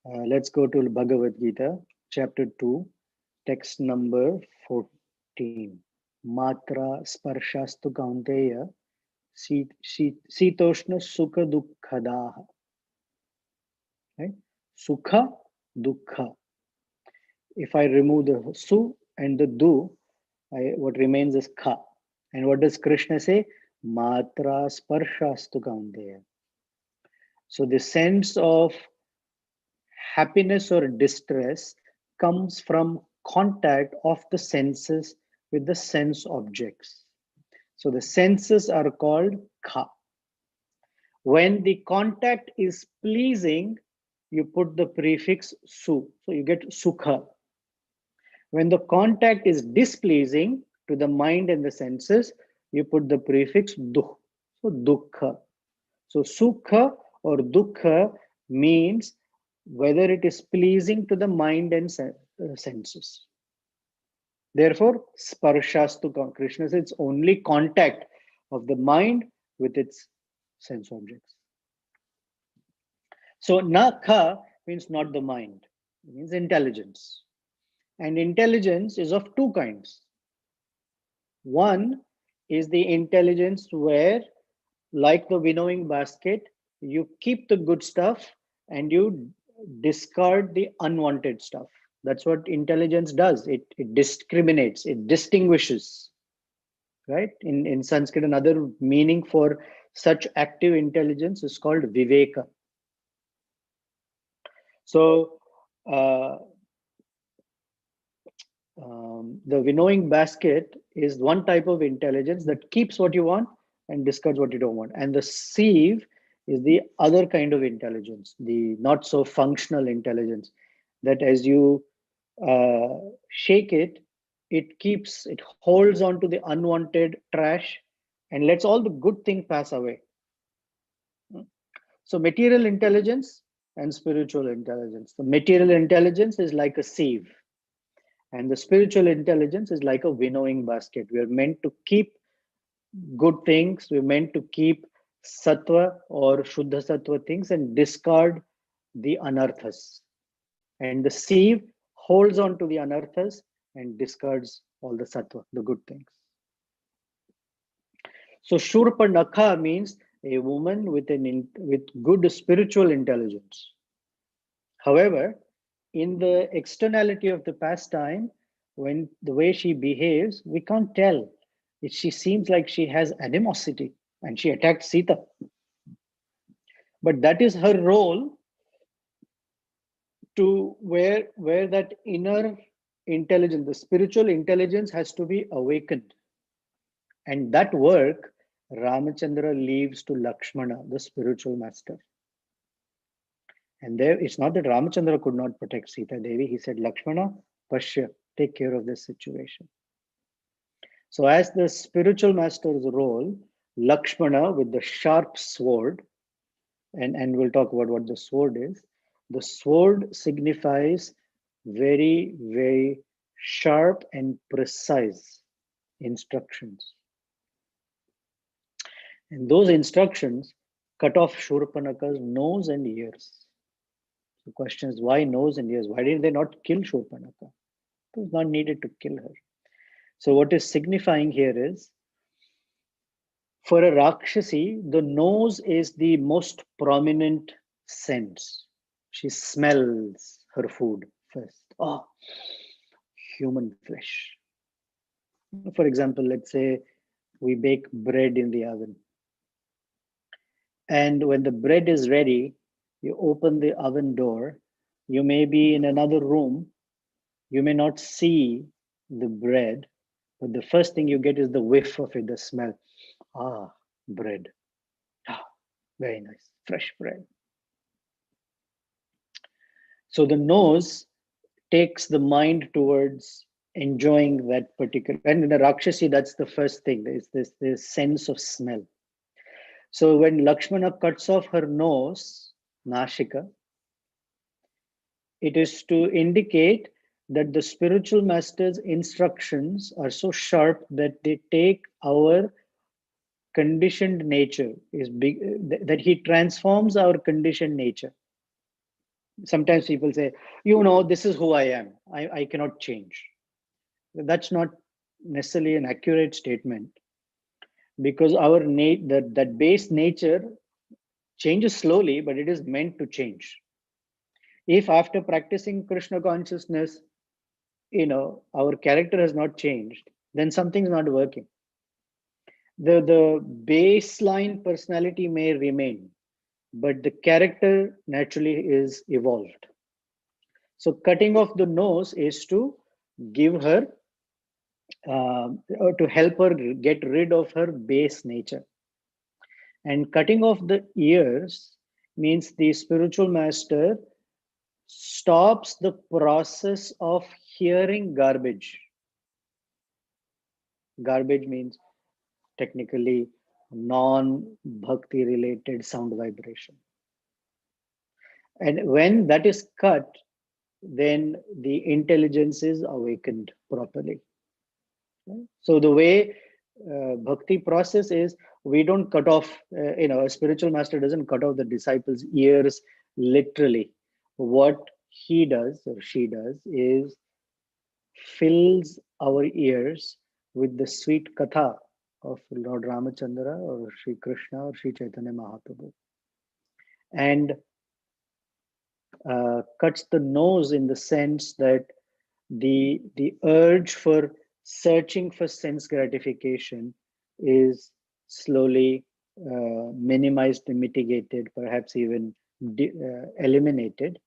Let's go to Bhagavad Gita, chapter 2, text number 14. Matra sparshastu kaunteya sitoshna sukha dukkhadaha. Right? Sukha dukkha. If I remove the su and the du, what remains is kha. And what does Krishna say? Matra sparshastu kaunteya. So the sense of happiness or distress comes from contact of the senses with the sense objects. So the senses are called kha. When the contact is pleasing, you put the prefix su. So you get sukha. When the contact is displeasing to the mind and the senses, you put the prefix dukh. So dukkha. So sukha or dukkha means whether it is pleasing to the mind and senses. Therefore, sparshastu, Krishna says it's only contact of the mind with its sense objects. So na kha means not the mind, it means intelligence. And intelligence is of two kinds. One is the intelligence where, like the winnowing basket, you keep the good stuff and you discard the unwanted stuff. That's what intelligence does. It discriminates, it distinguishes. Right? In Sanskrit, another meaning for such active intelligence is called viveka. So the winnowing basket is one type of intelligence that keeps what you want and discards what you don't want. And the sieve is the other kind of intelligence, the not so functional intelligence, that as you shake it, it holds on to the unwanted trash and lets all the good thing pass away. So material intelligence and spiritual intelligence. The material intelligence is like a sieve, and the spiritual intelligence is like a winnowing basket. We are meant to keep good things, we're meant to keep sattva or shuddha sattva things and discard the anarthas. And the sieve holds on to the anarthas and discards all the sattva, the good things. So Shurpanakha means a woman with good spiritual intelligence. However, in the externality of the pastime, when the way she behaves, we can't tell. She seems like she has animosity and she attacked Sita. But that is her role to where that inner intelligence, the spiritual intelligence has to be awakened. And that work Ramachandra leaves to Lakshmana, the spiritual master. And there, it's not that Ramachandra could not protect Sita Devi. He said, Lakshmana, Pashya, take care of this situation. So, as the spiritual master's role, Lakshmana with the sharp sword, and we'll talk about what the sword is. The sword signifies very, very sharp and precise instructions. And those instructions cut off Shurpanaka's nose and ears. The question is, why nose and ears? Why didn't they not kill Shurpanaka? It was not needed to kill her. So what is signifying here is, for a Rakshasi, the nose is the most prominent sense. She smells her food first. Oh, human flesh. For example, let's say we bake bread in the oven. And when the bread is ready, you open the oven door. You may be in another room. You may not see the bread, but the first thing you get is the whiff of it, the smell. Ah, bread. Ah, very nice, fresh bread. So the nose takes the mind towards enjoying that particular. And in a Rakshasi, that's the first thing. There's this sense of smell. So when Lakshmana cuts off her nose, Nashika, it is to indicate that the spiritual master's instructions are so sharp that they take our conditioned nature, is big, that he transforms our conditioned nature. Sometimes people say, this is who I am. I cannot change. That's not necessarily an accurate statement, because our that base nature changes slowly, but it is meant to change. If after practicing Krishna consciousness, our character has not changed, then something's not working. The baseline personality may remain, but the character naturally is evolved. So cutting off the nose is to give her, to help her get rid of her base nature. And cutting off the ears means the spiritual master stops the process of hearing garbage. Garbage means technically non-bhakti related sound vibration. And when that is cut, then the intelligence is awakened properly. So the way bhakti process is, we don't cut off, a spiritual master doesn't cut off the disciples' ears literally. What he does or she does is fills our ears with the sweet katha of Lord Ramachandra or Sri Krishna or Sri Chaitanya Mahaprabhu, and cuts the nose in the sense that the urge for searching for sense gratification is slowly minimized and mitigated, perhaps even eliminated.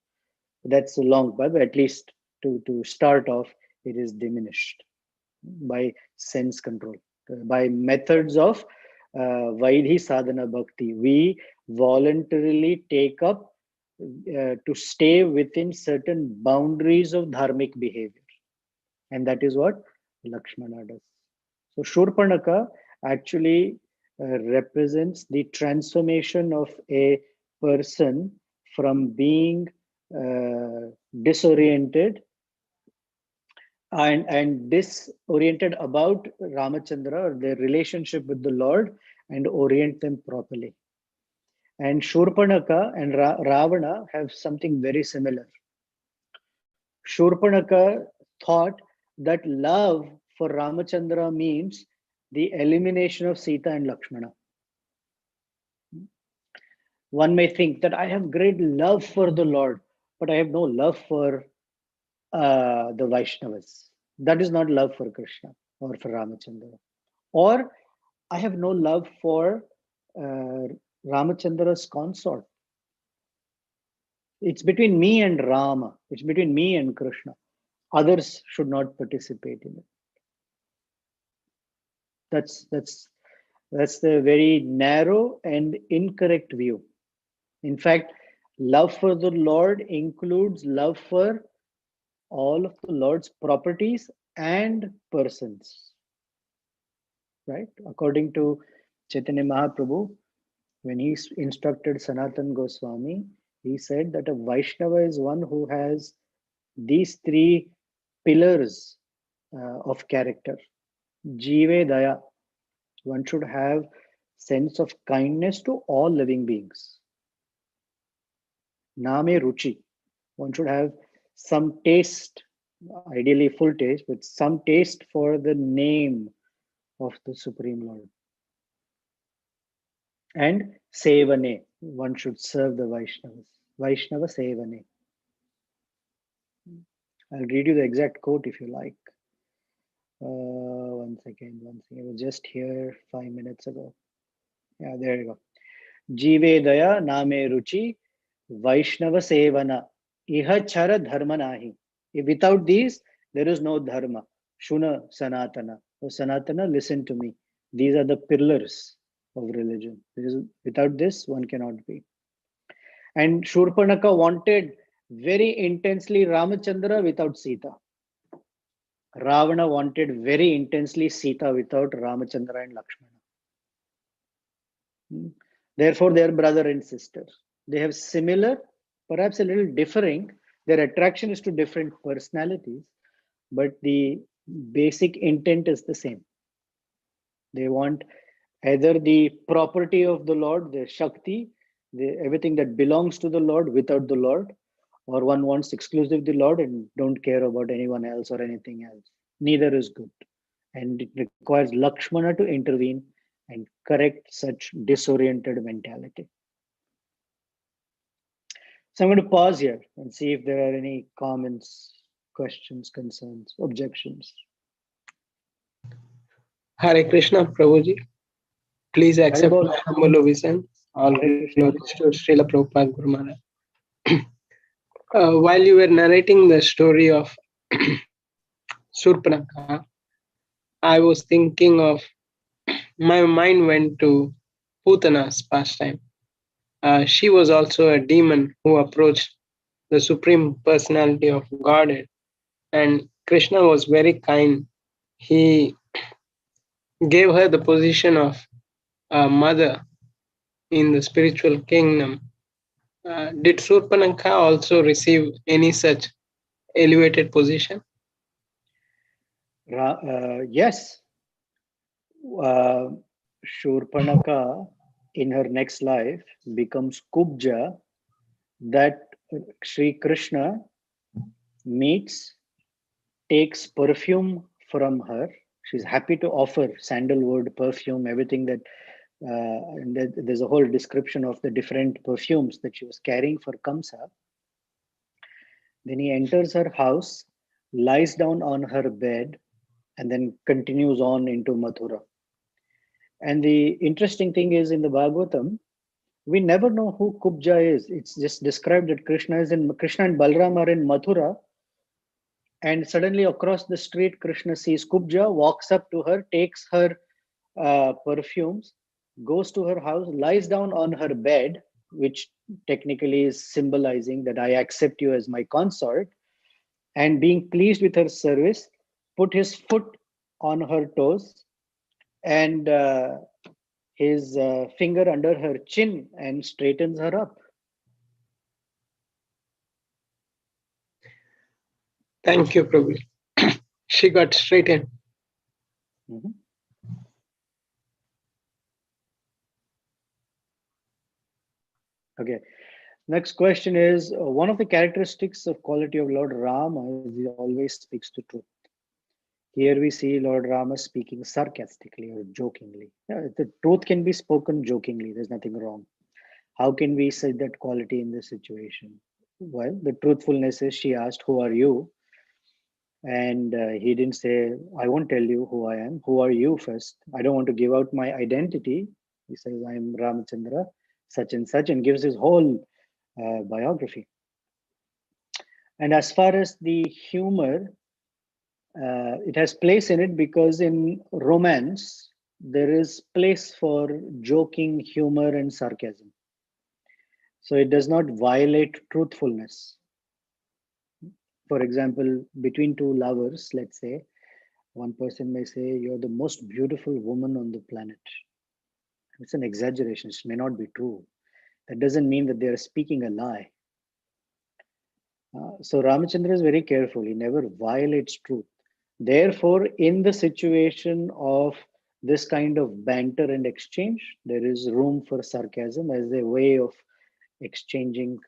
That's a long, but at least to start off, it is diminished by sense control, by methods of Vaidhi sadhana bhakti. We voluntarily take up to stay within certain boundaries of dharmic behavior. And that is what Lakshmana does. So Shurpanaka actually represents the transformation of a person from being disoriented and disoriented about Ramachandra or their relationship with the Lord and orient them properly. And Shurpanaka and Ravana have something very similar. Shurpanaka thought that love for Ramachandra means the elimination of Sita and Lakshmana. One may think that I have great love for the Lord, but I have no love for the Vaishnavas. That is not love for Krishna or for Ramachandra. Or I have no love for uh, Ramachandra's consort. It's between me and Rama. It's between me and Krishna. Others should not participate in it. That's the very narrow and incorrect view. In fact, love for the Lord includes love for all of the Lord's properties and persons. Right? According to Chaitanya Mahaprabhu, when he instructed Sanatan Goswami, he said that a Vaishnava is one who has these three pillars of character. Jive Daya. One should have sense of kindness to all living beings. Name Ruchi. One should have some taste, ideally full taste, but some taste for the name of the Supreme Lord. And Sevane. One should serve the Vaishnavas. Vaishnava Sevane. I'll read you the exact quote if you like. One second. I was just here 5 minutes ago. Yeah, there you go. Jive Daya Name Ruchi Vaishnava Sevana Iha Chara Dharma Nahi. Without these, there is no Dharma. Shuna Sanatana. Oh Sanatana, listen to me. These are the pillars of religion. Without this, one cannot be. And Shurpanaka wanted very intensely Ramachandra without Sita. Ravana wanted very intensely Sita without Ramachandra and Lakshmana. Therefore, they are brother and sister. They have similar, perhaps a little differing. Their attraction is to different personalities, but the basic intent is the same. They want either the property of the Lord, the Shakti, everything that belongs to the Lord without the Lord, or one wants exclusive the Lord and don't care about anyone else or anything else. Neither is good. And it requires Lakshmana to intervene and correct such disoriented mentality. So I'm going to pause here and see if there are any comments, questions, concerns, objections. Hare Krishna, Prabhuji. Please accept my humble obeisance. All glories to Srila Prabhupada Guru Maharaj. While you were narrating the story of Surpanaka, I was thinking of, my mind went to Putana's pastime. She was also a demon who approached the Supreme Personality of Godhead. And Krishna was very kind. He gave her the position of a mother in the spiritual kingdom. Did Surpanakha also receive any such elevated position? Yes. Shurpanaka in her next life becomes Kubja that Sri Krishna meets, takes perfume from her. She's happy to offer sandalwood, perfume, everything that, and there's a whole description of the different perfumes that she was carrying for Kamsa. Then he enters her house, lies down on her bed, and then continues on into Mathura. And the interesting thing is in the Bhagavatam, we never know who Kubja is. It's just described that Krishna and Balram are in Mathura, and suddenly across the street, Krishna sees Kubja, walks up to her, takes her perfumes, goes to her house, lies down on her bed, which technically is symbolizing that I accept you as my consort, and being pleased with her service, put his foot on her toes and his finger under her chin and straightens her up. Thank you, Prabhu. She got straight in. Mhm. Okay. Next question is one of the characteristics of quality of Lord Rama is he always speaks the truth. Here we see Lord Rama speaking sarcastically or jokingly. Yeah, the truth can be spoken jokingly. There's nothing wrong. How can we say that quality in this situation? Well, the truthfulness is she asked, "Who are you?" And he didn't say, "I won't tell you who I am. Who are you first? I don't want to give out my identity." He says, "I'm Ramachandra, such and such," and gives his whole biography. And as far as the humor, it has place in it because in romance, there is place for joking, humor, and sarcasm. So it does not violate truthfulness. For example, between two lovers, let's say, one person may say, "You're the most beautiful woman on the planet." It's an exaggeration. It may not be true. That doesn't mean that they are speaking a lie. So Ramachandra is very careful. He never violates truth. Therefore, in the situation of this kind of banter and exchange, there is room for sarcasm as a way of exchanging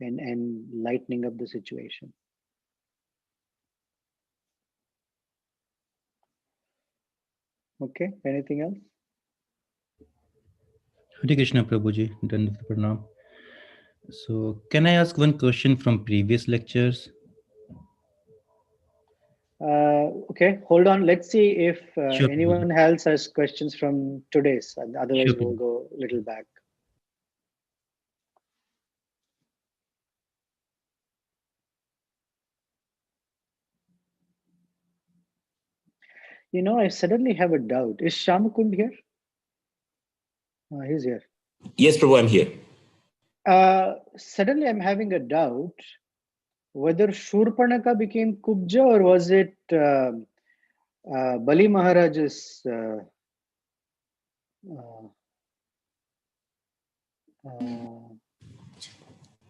and lightening up the situation. Okay, anything else? Hare Krishna Prabhuji, Dandavat Pranam. So, can I ask one question from previous lectures? Okay, hold on. Let's see if Sure, anyone Prabhuji. else has questions from today's. And otherwise, Sure, we'll Prabhuji. go a little back. You know, I suddenly have a doubt. Is Shamakund here? He's here. Yes, Prabhu, I'm here. Suddenly, I'm having a doubt whether Shurpanaka became Kubja or was it Bali Maharaj's. Uh, uh,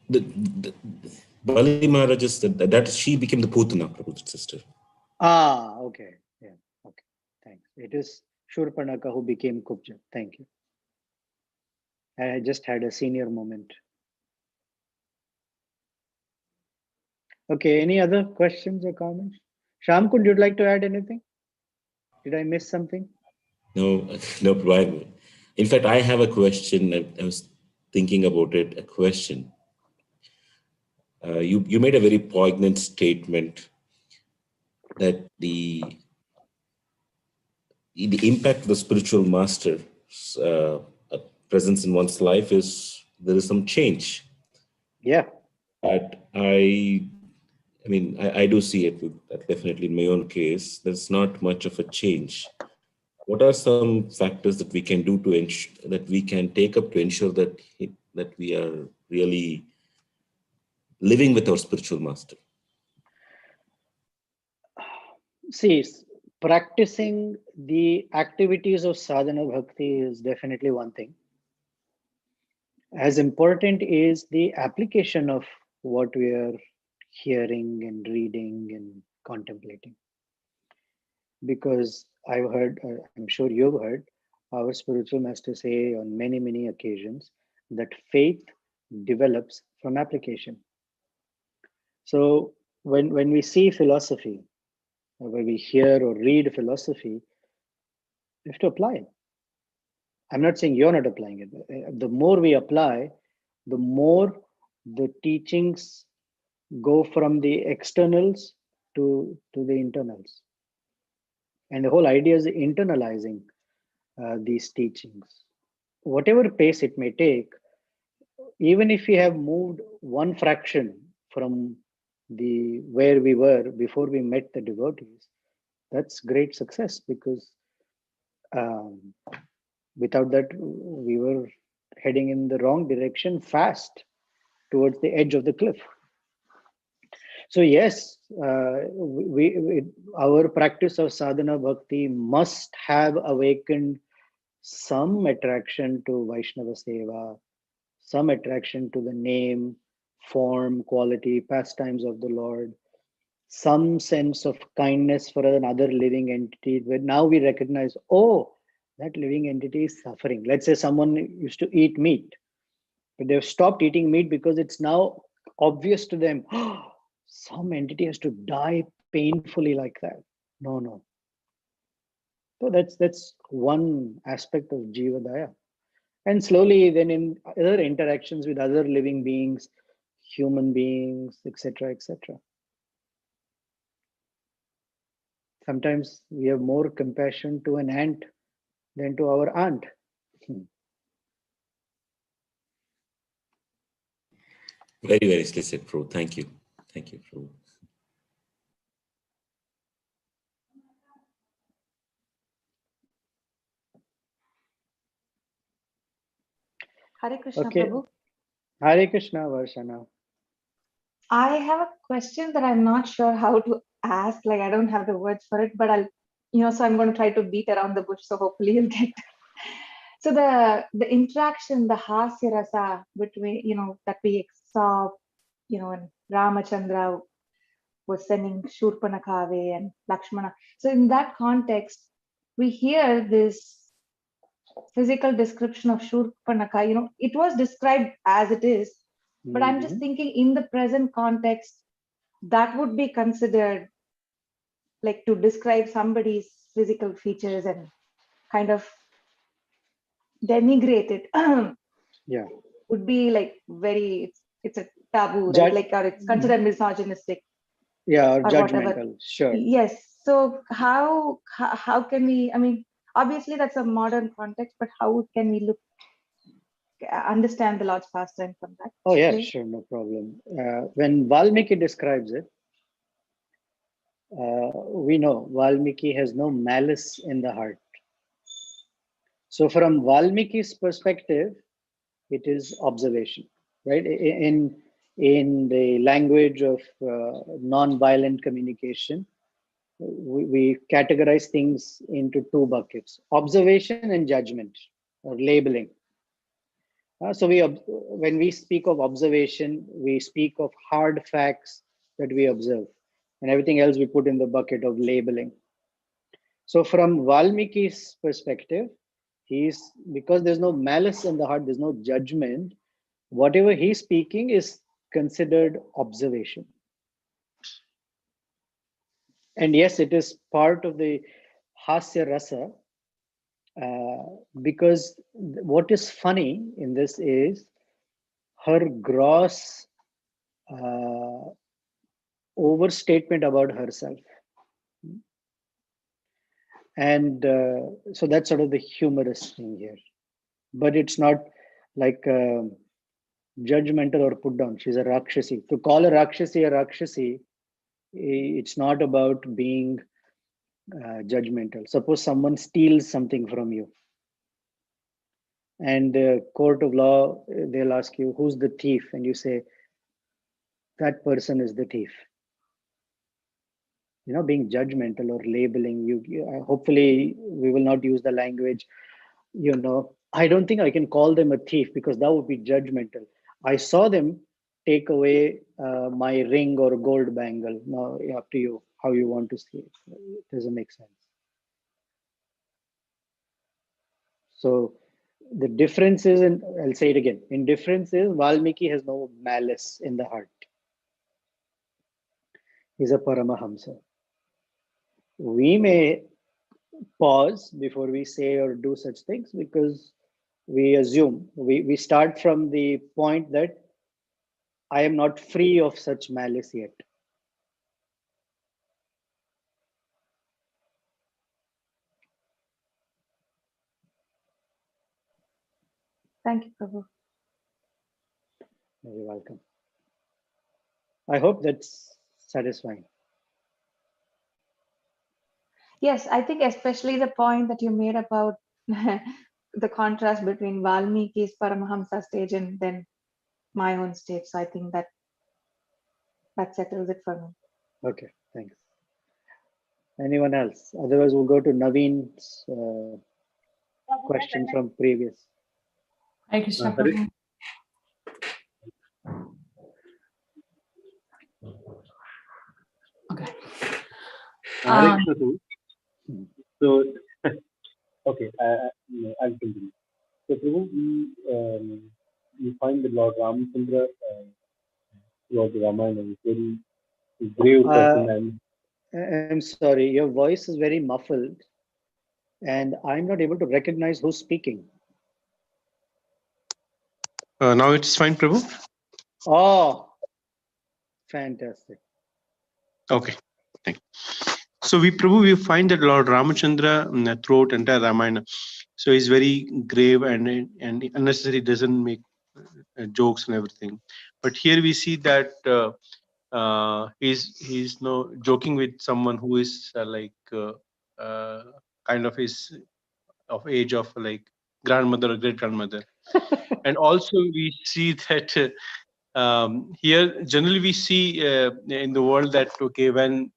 The Bali Maharaj is that she became the Putana, Prabhu's sister. okay. Yeah, okay. Thanks. It is Shurpanaka who became Kubja. Thank you. I just had a senior moment. Okay, any other questions or comments? Sham, could you like to add anything? Did I miss something? No, no problem. In fact, I have a question. I was thinking about it. A question. You made a very poignant statement that the impact of the spiritual master's uh, presence in one's life is there is some change. Yeah. But I mean, I do see it with definitely in my own case. There's not much of a change. What are some factors that we can do to ensure that we can take up to ensure that we are really living with our spiritual master? See, practicing the activities of sadhana bhakti is definitely one thing. As important is the application of what we are hearing and reading and contemplating. Because I've heard, I'm sure you've heard, our spiritual master say on many, many occasions that faith develops from application. So when we see philosophy, or when we hear or read philosophy, we have to apply it. I'm not saying you're not applying it. The more we apply, the more the teachings go from the externals to the internals. And the whole idea is internalizing these teachings. Whatever pace it may take, even if we have moved one fraction from the where we were before we met the devotees, that's great success because um, without that we were heading in the wrong direction fast towards the edge of the cliff. So yes, our practice of sadhana bhakti must have awakened some attraction to Vaishnava Seva, some attraction to the name, form, quality, pastimes of the Lord, some sense of kindness for another living entity. But now we recognize, oh, that living entity is suffering. Let's say someone used to eat meat, but they've stopped eating meat because it's now obvious to them, oh, some entity has to die painfully like that. No. So that's one aspect of Jiva Daya. And slowly then in other interactions with other living beings, human beings, etc., etc. Sometimes we have more compassion to an ant than to our aunt. Very, very explicit, Prabhu. Thank you. Thank you, Prabhu. Hare Krishna, Okay. Prabhu. Hare Krishna, Varshana. I have a question that I'm not sure how to ask. Like, I don't have the words for it, but so I'm going to try to beat around the bush. So hopefully you'll get. So the interaction, the hasya rasa between, that we saw, when Ramachandra was sending Shurpanakha away and Lakshmana. So in that context, we hear this physical description of Shurpanakha. It was described as it is, but I'm just thinking in the present context, that would be considered like to describe somebody's physical features and kind of denigrate it. Yeah. Would be like it's a taboo, Judge, right? Like, or it's considered misogynistic yeah, or or whatever. judgmental. Sure. Yes. So how can we? I mean, obviously that's a modern context, but how can we understand the Lord's pastime from that? Oh yeah, place? sure, no problem. When Valmiki describes it, we know Valmiki has no malice in the heart. So from Valmiki's perspective, it is observation, right? In the language of non-violent communication, we categorize things into two buckets: observation and judgment, or labeling. So when we speak of observation, we speak of hard facts that we observe, and everything else we put in the bucket of labeling. So from Valmiki's perspective, because there's no malice in the heart, there's no judgment, whatever he's speaking is considered observation. And yes, it is part of the hasya rasa, because what is funny in this is her gross overstatement about herself. And so that's sort of the humorous thing here. But it's not like judgmental or put down. She's a Rakshasi. To call a Rakshasi, it's not about being judgmental. Suppose someone steals something from you, and the court of law, they'll ask you, who's the thief? And you say, that person is the thief. Being judgmental or labeling, hopefully we will not use the language, I don't think I can call them a thief because that would be judgmental. I saw them take away my ring or gold bangle. Now, up to you how you want to see it. It doesn't make sense. So the difference is, I'll say it again, in difference is Valmiki has no malice in the heart. He's a Paramahamsa. We may pause before we say or do such things because we assume, we start from the point that I am not free of such malice yet. Thank you, Prabhu. You're welcome. I hope that's satisfying. Yes, I think especially the point that you made about the contrast between Valmiki's Paramahamsa stage and then my own stage. So I think that settles it for me. Okay, thanks. Anyone else? Otherwise, we'll go to Naveen's question from previous. Hare Krishna, Hare- Prabhu. Okay. Um, Krishna too. So, okay, I'll continue. So, Prabhu, we find that Lord Ramchandra throughout the Ramayana is very brave person, and I'm sorry, your voice is very muffled and I'm not able to recognize who's speaking. now it's fine, Prabhu. Oh, fantastic. Okay, thank you. So we find that Lord Ramachandra throughout entire Ramayana, so he's very grave and unnecessary, doesn't make jokes and everything. But here we see that he's no joking with someone who is kind of is of age of like grandmother or great grandmother. And also we see that here generally we see in the world that okay, when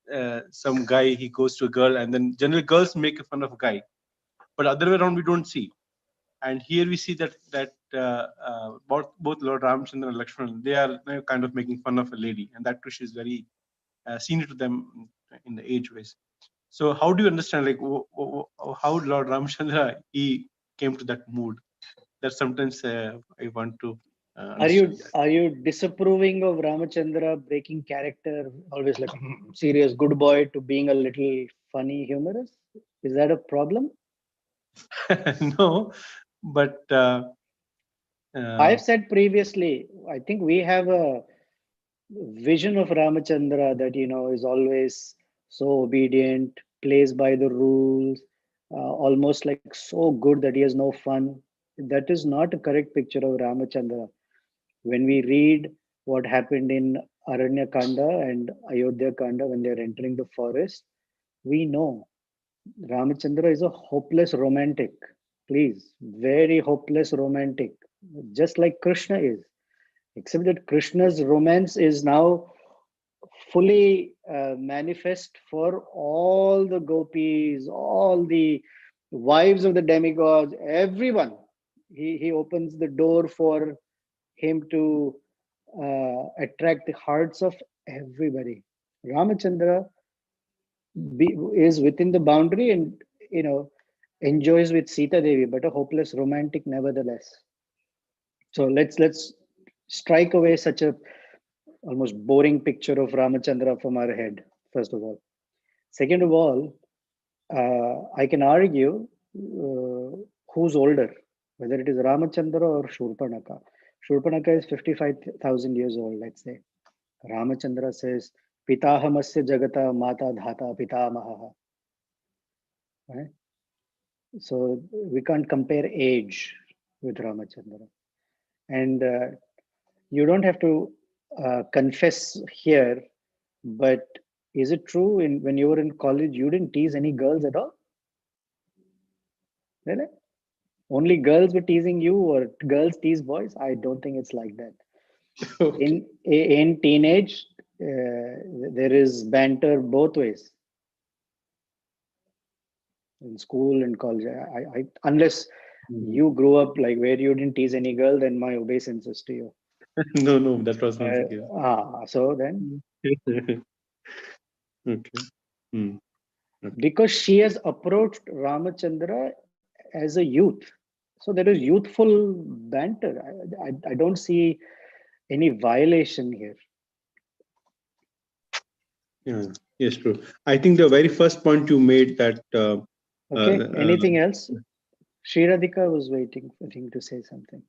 some guy he goes to a girl, and then generally girls make fun of a guy, but other way around we don't see. And here we see that both Lord Ramchandra and Lakshman, they are kind of making fun of a lady, and that too she's very senior to them in the age ways. So how do you understand like how Lord Ramchandra he came to that mood? That sometimes I want to understand that. Are you disapproving of Ramachandra breaking character, always like serious good boy, to being a little funny humorous? Is that a problem? No, but I've said previously, I think we have a vision of Ramachandra that is always so obedient, plays by the rules, almost like so good that he has no fun. That is not a correct picture of Ramachandra. When we read what happened in Aranya Kanda and Ayodhya Kanda when they're entering the forest, we know Ramachandra is a hopeless romantic. Please, very hopeless romantic, just like Krishna is. Except that Krishna's romance is now fully manifest for all the gopis, all the wives of the demigods, everyone. He opens the door for him to attract the hearts of everybody. Ramachandra is within the boundary and enjoys with Sita Devi, but a hopeless romantic nevertheless. So let's strike away such a almost boring picture of Ramachandra from our head. First of all, second of all, I can argue who's older, whether it is Ramachandra or Shurpanaka. Shurpanaka is 55,000 years old, let's say. Ramachandra says, Pitahamasya Jagata Mata Dhata Pitamaha. Right? So we can't compare age with Ramachandra. And you don't have to confess here, but is it true when you were in college, you didn't tease any girls at all? Really? Only girls were teasing you, or girls tease boys? I don't think it's like that. okay. In teenage, there is banter both ways. In school and college, unless you grew up like where you didn't tease any girl, then my obeisance to you. No, that was not the case. So then, Okay. Hmm. because she has approached Ramachandra as a youth, so there is youthful banter. I don't see any violation here. Yeah. Yes, true. I think the very first point you made that. Okay. Anything else? Sri Radhika was waiting for him to say something.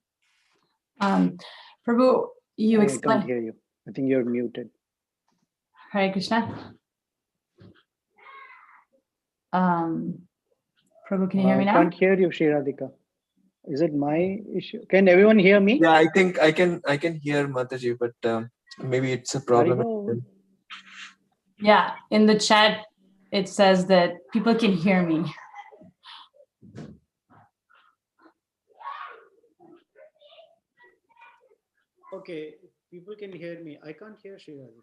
Prabhu, you I can't explained. hear you. I think you're muted. Hare Krishna. Prabhu, can you hear me I now? can't hear you, Sri Radhika. Is it my issue? Can everyone hear me? Yeah, I think I can hear Mataji, but maybe it's a problem. Yeah, in the chat it says that people can hear me. Okay, people can hear me. I can't hear Sri Radhika.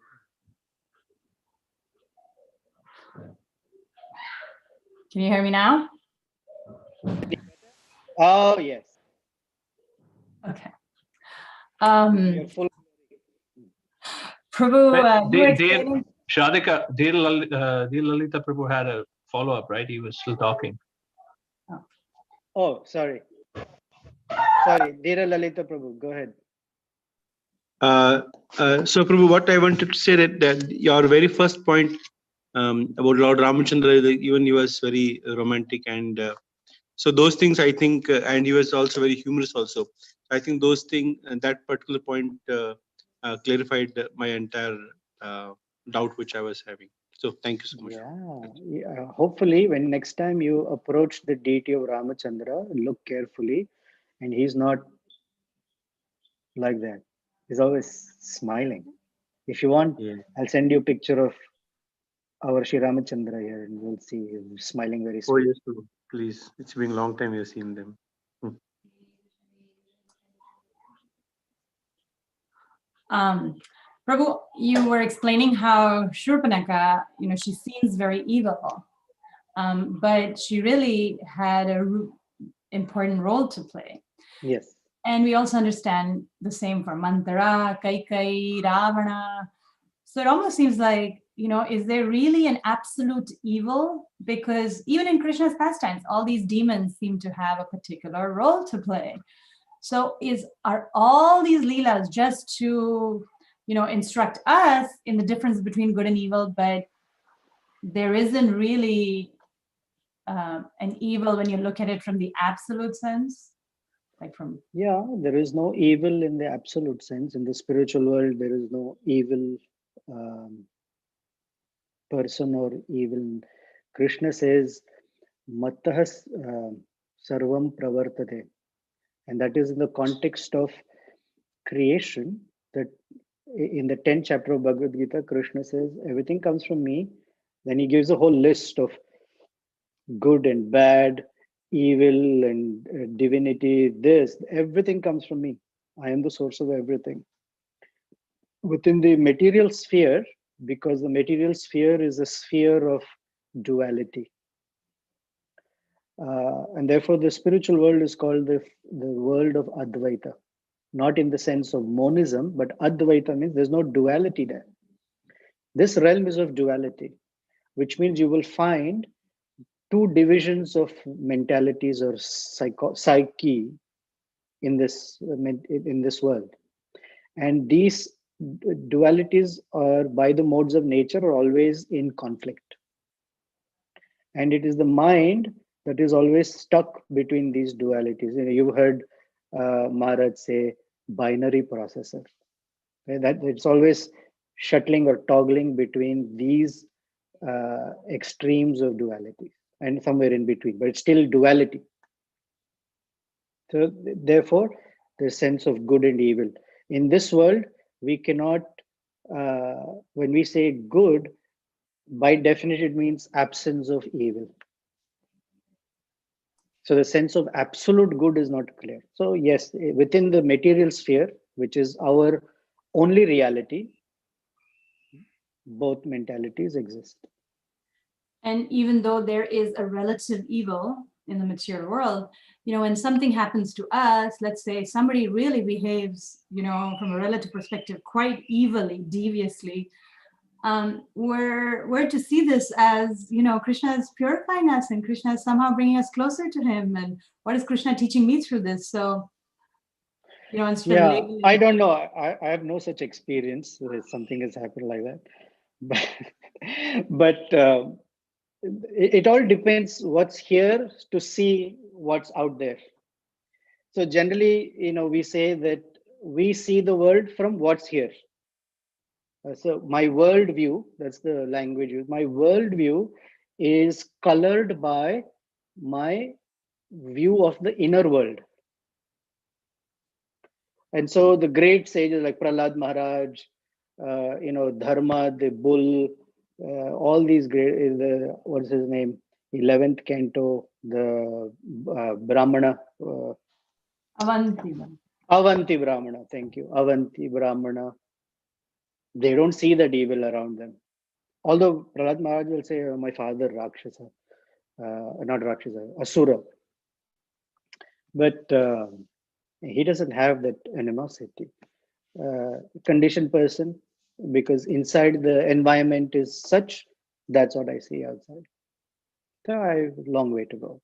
Can you hear me now? Oh, yes. Okay. You're full. Prabhu, you were There, explaining. Shradhika, Dear Lalita Prabhu had a follow-up, right? He was still talking. Oh, sorry. Sorry, Dheera Lalita Prabhu, go ahead. So, Prabhu, what I wanted to say that your very first point about Lord Ramachandra, even he was very romantic, and so those things I think, and he was also very humorous also. I think those things, that particular point clarified my entire doubt which I was having. So thank you so much. Yeah. Hopefully, when next time you approach the deity of Ramachandra, look carefully, and he's not like that. He's always smiling. If you want, Yeah. I'll send you a picture of our Sri Ramachandra here, and you'll see him smiling very Oh sweet. yes, Prabhu. Please. It's been a long time we've seen them. Prabhu, you were explaining how Shurpanaka, she seems very evil, but she really had an important role to play. Yes. And we also understand the same for Mantara, Kaikai, Ravana. So it almost seems like, is there really an absolute evil? Because even in Krishna's pastimes, all these demons seem to have a particular role to play. So are all these leelas just to, instruct us in the difference between good and evil, but there isn't really an evil when you look at it from the absolute sense? Yeah, there is no evil in the absolute sense. In the spiritual world, there is no evil person or evil. Krishna says, Mattah sarvam pravartate. And that is in the context of creation, that in the 10th chapter of Bhagavad Gita, Krishna says, everything comes from me. Then he gives a whole list of good and bad, evil and divinity, everything comes from me. I am the source of everything. Within the material sphere, because the material sphere is a sphere of duality. And therefore the spiritual world is called the world of Advaita. Not in the sense of monism, but Advaita means there's no duality there. This realm is of duality, which means you will find two divisions of mentalities or psyche in this world, and these dualities are by the modes of nature are always in conflict, and it is the mind that is always stuck between these dualities. You've heard Maharaj say binary processor, that it's always shuttling or toggling between these extremes of duality and somewhere in between, but it's still duality. So therefore, the sense of good and evil. In this world, we cannot, when we say good, by definition, it means absence of evil. So the sense of absolute good is not clear. So yes, within the material sphere, which is our only reality, both mentalities exist. And even though there is a relative evil in the material world, when something happens to us, let's say somebody really behaves, from a relative perspective, quite evilly, deviously, we're to see this as, Krishna is purifying us and Krishna is somehow bringing us closer to him. And what is Krishna teaching me through this? So, I don't know. I have no such experience that something has happened like that. But it all depends what's here to see what's out there. So generally, we say that we see the world from what's here. So my world view, that's the language used, my world view is colored by my view of the inner world. And so the great sages like Prahlad Maharaj, Dharma, the bull, all these great, what's his name? 11th canto, the Brahmana. Avanti Brahmana, thank you. Avanti Brahmana. They don't see that evil around them. Although Prahlad Maharaj will say, my father, Rakshasa, not Rakshasa, Asura. But he doesn't have that animosity. Conditioned person, because inside the environment is such. That's what I see outside. So I have a long way to go.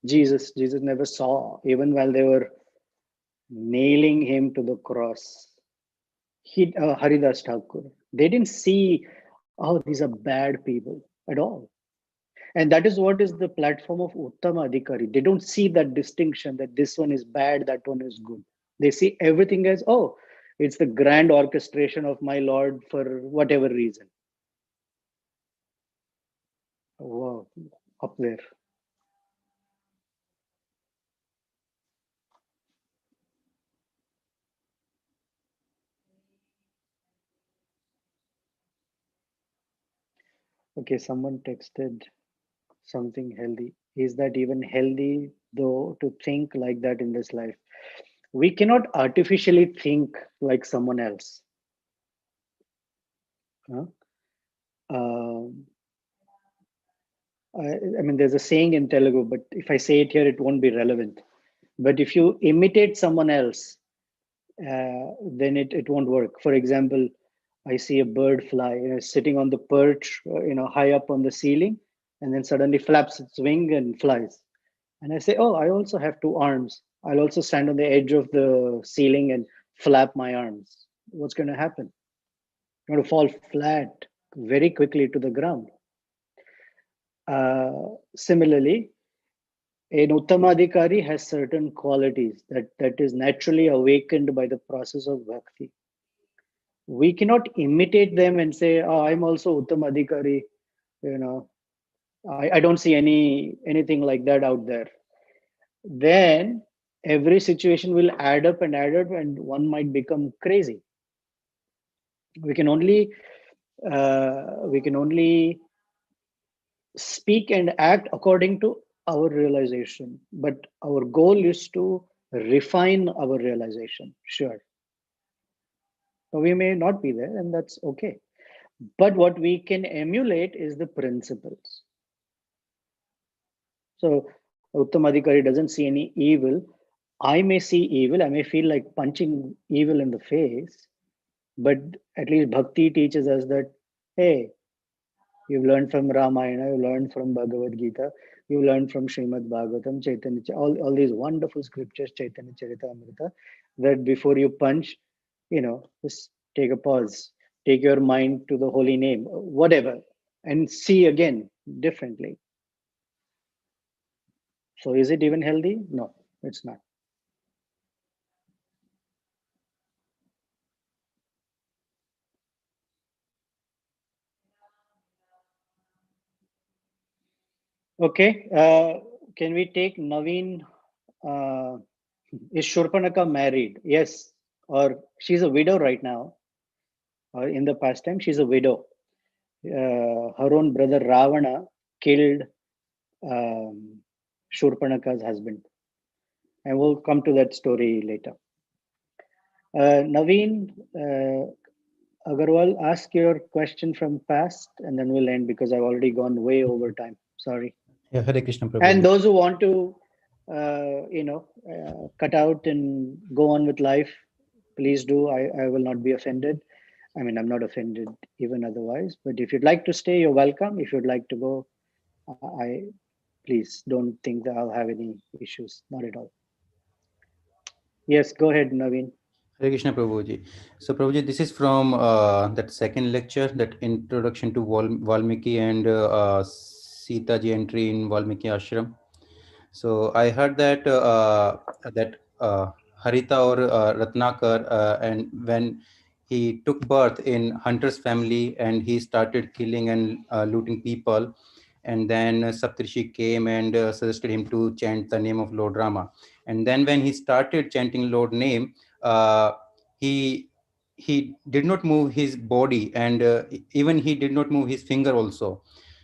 Jesus never saw, even while they were nailing him to the cross. Haridas Thakur, they didn't see, oh, these are bad people at all. And that is what is the platform of Uttama Adhikari. They don't see that distinction that this one is bad, that one is good. They see everything as, oh, it's the grand orchestration of my Lord for whatever reason. Wow, up there. Okay, someone texted something healthy. Is that even healthy, though, to think like that in this life? We cannot artificially think like someone else. Huh? I mean, there's a saying in Telugu, but if I say it here, it won't be relevant. But if you imitate someone else, then it won't work. For example, I see a bird fly, sitting on the perch, high up on the ceiling, and then suddenly flaps its wing and flies. And I say, oh, I also have two arms. I'll also stand on the edge of the ceiling and flap my arms. What's going to happen? You're going to fall flat very quickly to the ground. Similarly, an Uttamadhikari has certain qualities that is naturally awakened by the process of bhakti. We cannot imitate them and say, oh, I'm also Uttamadhikari. I don't see anything like that out there. Then every situation will add up, and one might become crazy. We can only speak and act according to our realization, but our goal is to refine our realization. Sure, we may not be there, and that's okay, but what we can emulate is the principles. So Uttamadhikari doesn't see any evil. I may see evil, I may feel like punching evil in the face, but at least bhakti teaches us that, hey, you've learned from Ramayana, you learned from Bhagavad Gita, you learned from Srimad Bhagavatam, Chaitanya, all these wonderful scriptures, Chaitanya Charitamrita, that before you punch, just take a pause, take your mind to the holy name, whatever, and see again differently. So is it even healthy? No, it's not. Okay, can we take Naveen? Is Shurpanaka married? Yes, or she's a widow right now, or in the past time, she's a widow. Her own brother Ravana killed Shurpanaka's husband. And we'll come to that story later. Naveen Agarwal, ask your question from past, and then we'll end because I've already gone way over time. Sorry. Yeah, Hare Krishna Prabhu. And those who want to, cut out and go on with life, please do. I will not be offended. I mean, I'm not offended even otherwise. But if you'd like to stay, you're welcome. If you'd like to go, please don't think that I'll have any issues. Not at all. Yes, go ahead, Naveen. Hare Krishna Prabhuji. So Prabhuji, this is from that second lecture, that introduction to Valmiki and Sita ji entry in Valmiki ashram. So I heard that Harita or Ratnakar, and when he took birth in hunter's family and he started killing and looting people, and then Saptrishi came and suggested him to chant the name of Lord Rama. And then when he started chanting Lord name, he did not move his body, and even he did not move his finger also.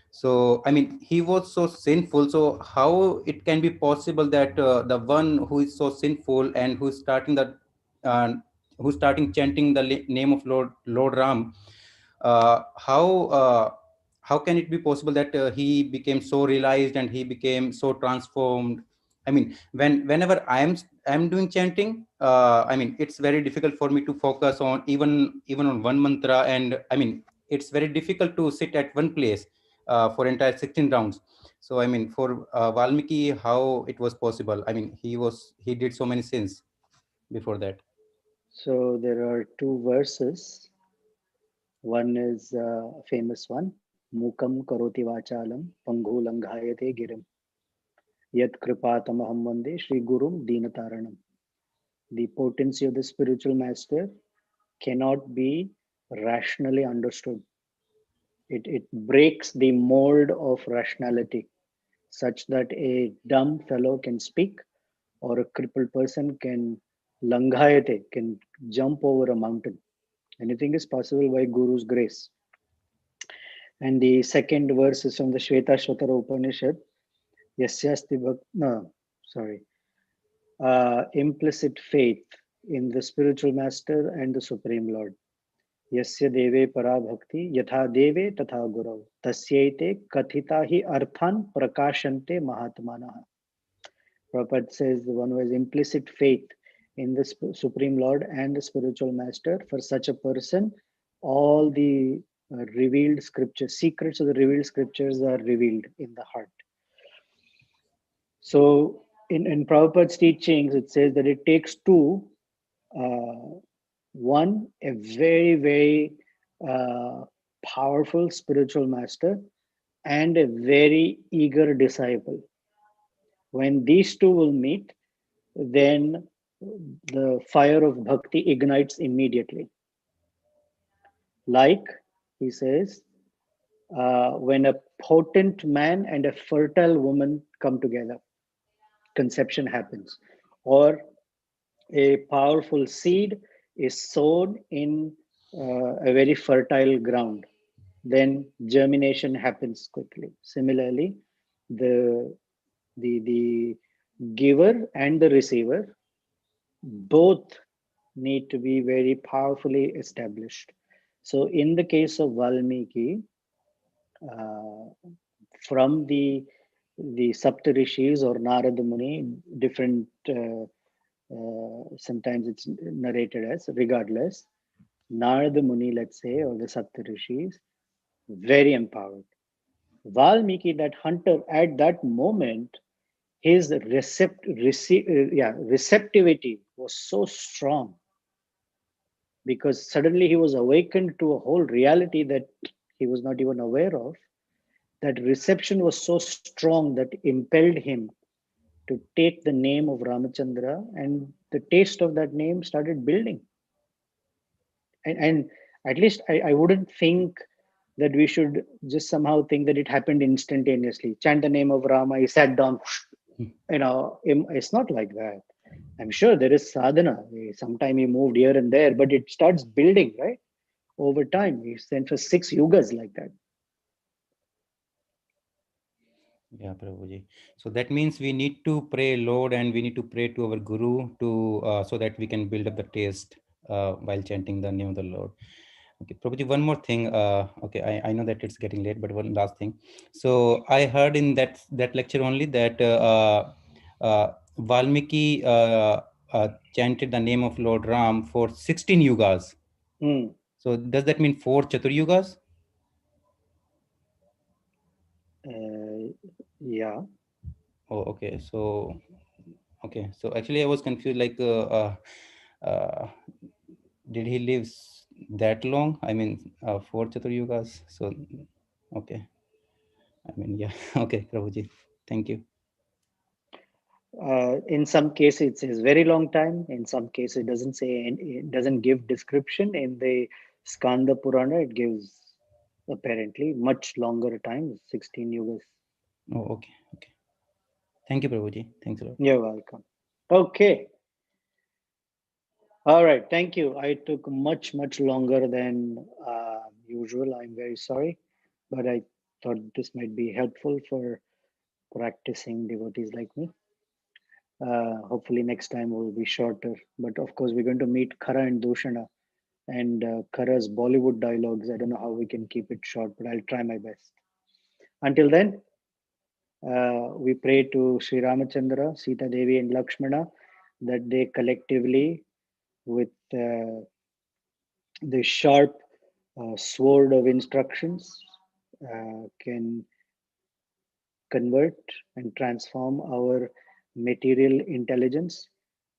So I mean, he was so sinful. So how it can be possible that the one who is so sinful and who's starting uh, who's starting chanting the name of Lord Ram, uh, how uh, how can it be possible that he became so realized and he became so transformed? I mean, whenever I'm doing chanting, I mean, it's very difficult for me to focus on even on one mantra, and I mean, it's very difficult to sit at one place for entire 16 rounds. So I mean, for Valmiki, how it was possible? I mean, he did so many sins before that. So there are two verses. One is a famous one. Mukam karoti vachalam panghu langhayate girim yat kripatamaham vande Shri Gurum Dinataranam. The potency of the spiritual master cannot be rationally understood. It breaks the mold of rationality such that a dumb fellow can speak or a crippled person can langhayate, can jump over a mountain. Anything is possible by Guru's grace. And the second verse is from the Shvetashvatara Upanishad. Yasyasti no, sorry. Implicit faith in the spiritual master and the Supreme Lord. Yasya deve para bhakti yatha deve tatha gurav tasyaite kathita hi arthan prakashante mahatmanaha. Prabhupada says the one who has implicit faith in the Supreme Lord and the spiritual master, for such a person, all the revealed scriptures, secrets of the revealed scriptures are revealed in the heart. So in Prabhupada's teachings, it says that it takes two. One, a very, very powerful spiritual master and a very eager disciple. When these two will meet, then the fire of bhakti ignites immediately. Like he says, when a potent man and a fertile woman come together, conception happens. Or a powerful seed is sown in a very fertile ground, then germination happens quickly. Similarly, the giver and the receiver both need to be very powerfully established. So in the case of Valmiki, from the Saptarishis or Narada Muni, different sometimes it's narrated as, regardless, Narada Muni, let's say, or the Saptarishis, very empowered. Valmiki, that hunter, at that moment, his receptivity was so strong because suddenly he was awakened to a whole reality that he was not even aware of. That reception was so strong that impelled him to take the name of Ramachandra, and the taste of that name started building. And at least I wouldn't think that we should just somehow think that it happened instantaneously. Chant the name of Rama, he sat down, it's not like that. I'm sure there is sadhana. Sometime he moved here and there, but it starts building, right? Over time. He sent for 6 yugas like that. Yeah, Prabhuji. So that means we need to pray Lord, and we need to pray to our Guru to so that we can build up the taste while chanting the name of the Lord. Okay, Prabhuji, one more thing. Okay, I know that it's getting late, but one last thing. So I heard in that lecture only that Valmiki chanted the name of Lord Ram for 16 yugas. So does that mean 4 Chatur yugas? Yeah. Oh, okay. So actually I was confused, like did he live that long? I mean, 4 Chatur yugas. So okay, I mean, yeah. Okay, Prabhuji, thank you. In some cases it says very long time. In some cases it doesn't say, it doesn't give description. In the Skanda Purana it gives apparently much longer time, 16 yugas. Oh, okay. Thank you, Prabhuji. Thanks a lot. You're welcome. Okay. All right. Thank you. I took much longer than usual. I'm very sorry, but I thought this might be helpful for practicing devotees like me. Hopefully next time will be shorter. But of course, we're going to meet Khara and Dushana and Khara's Bollywood dialogues. I don't know how we can keep it short, but I'll try my best. Until then, We pray to Sri Ramachandra, Sita Devi, and Lakshmana that they collectively, with the sharp sword of instructions, can convert and transform our material intelligence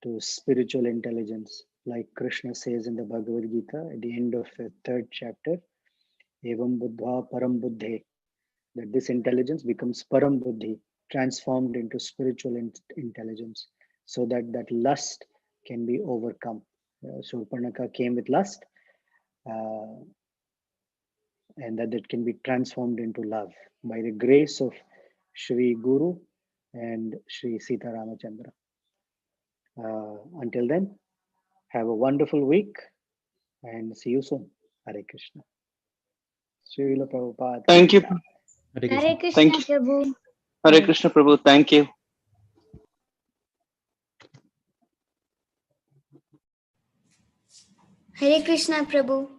to spiritual intelligence. Like Krishna says in the Bhagavad Gita at the end of the 3rd chapter, Evam Buddha Param Buddhe, that this intelligence becomes Param Buddhi, transformed into spiritual intelligence, so that that lust can be overcome. Surpanaka came with lust, and that it can be transformed into love by the grace of Shri Guru and Shri Sita Ramachandra. Until then, have a wonderful week and see you soon. Hare Krishna. Srila Prabhupada. Thank you. Hare Hare Krishna. Thank Krishna you. Prabhu. Hare Krishna Prabhu. Thank you. Hare Krishna Prabhu.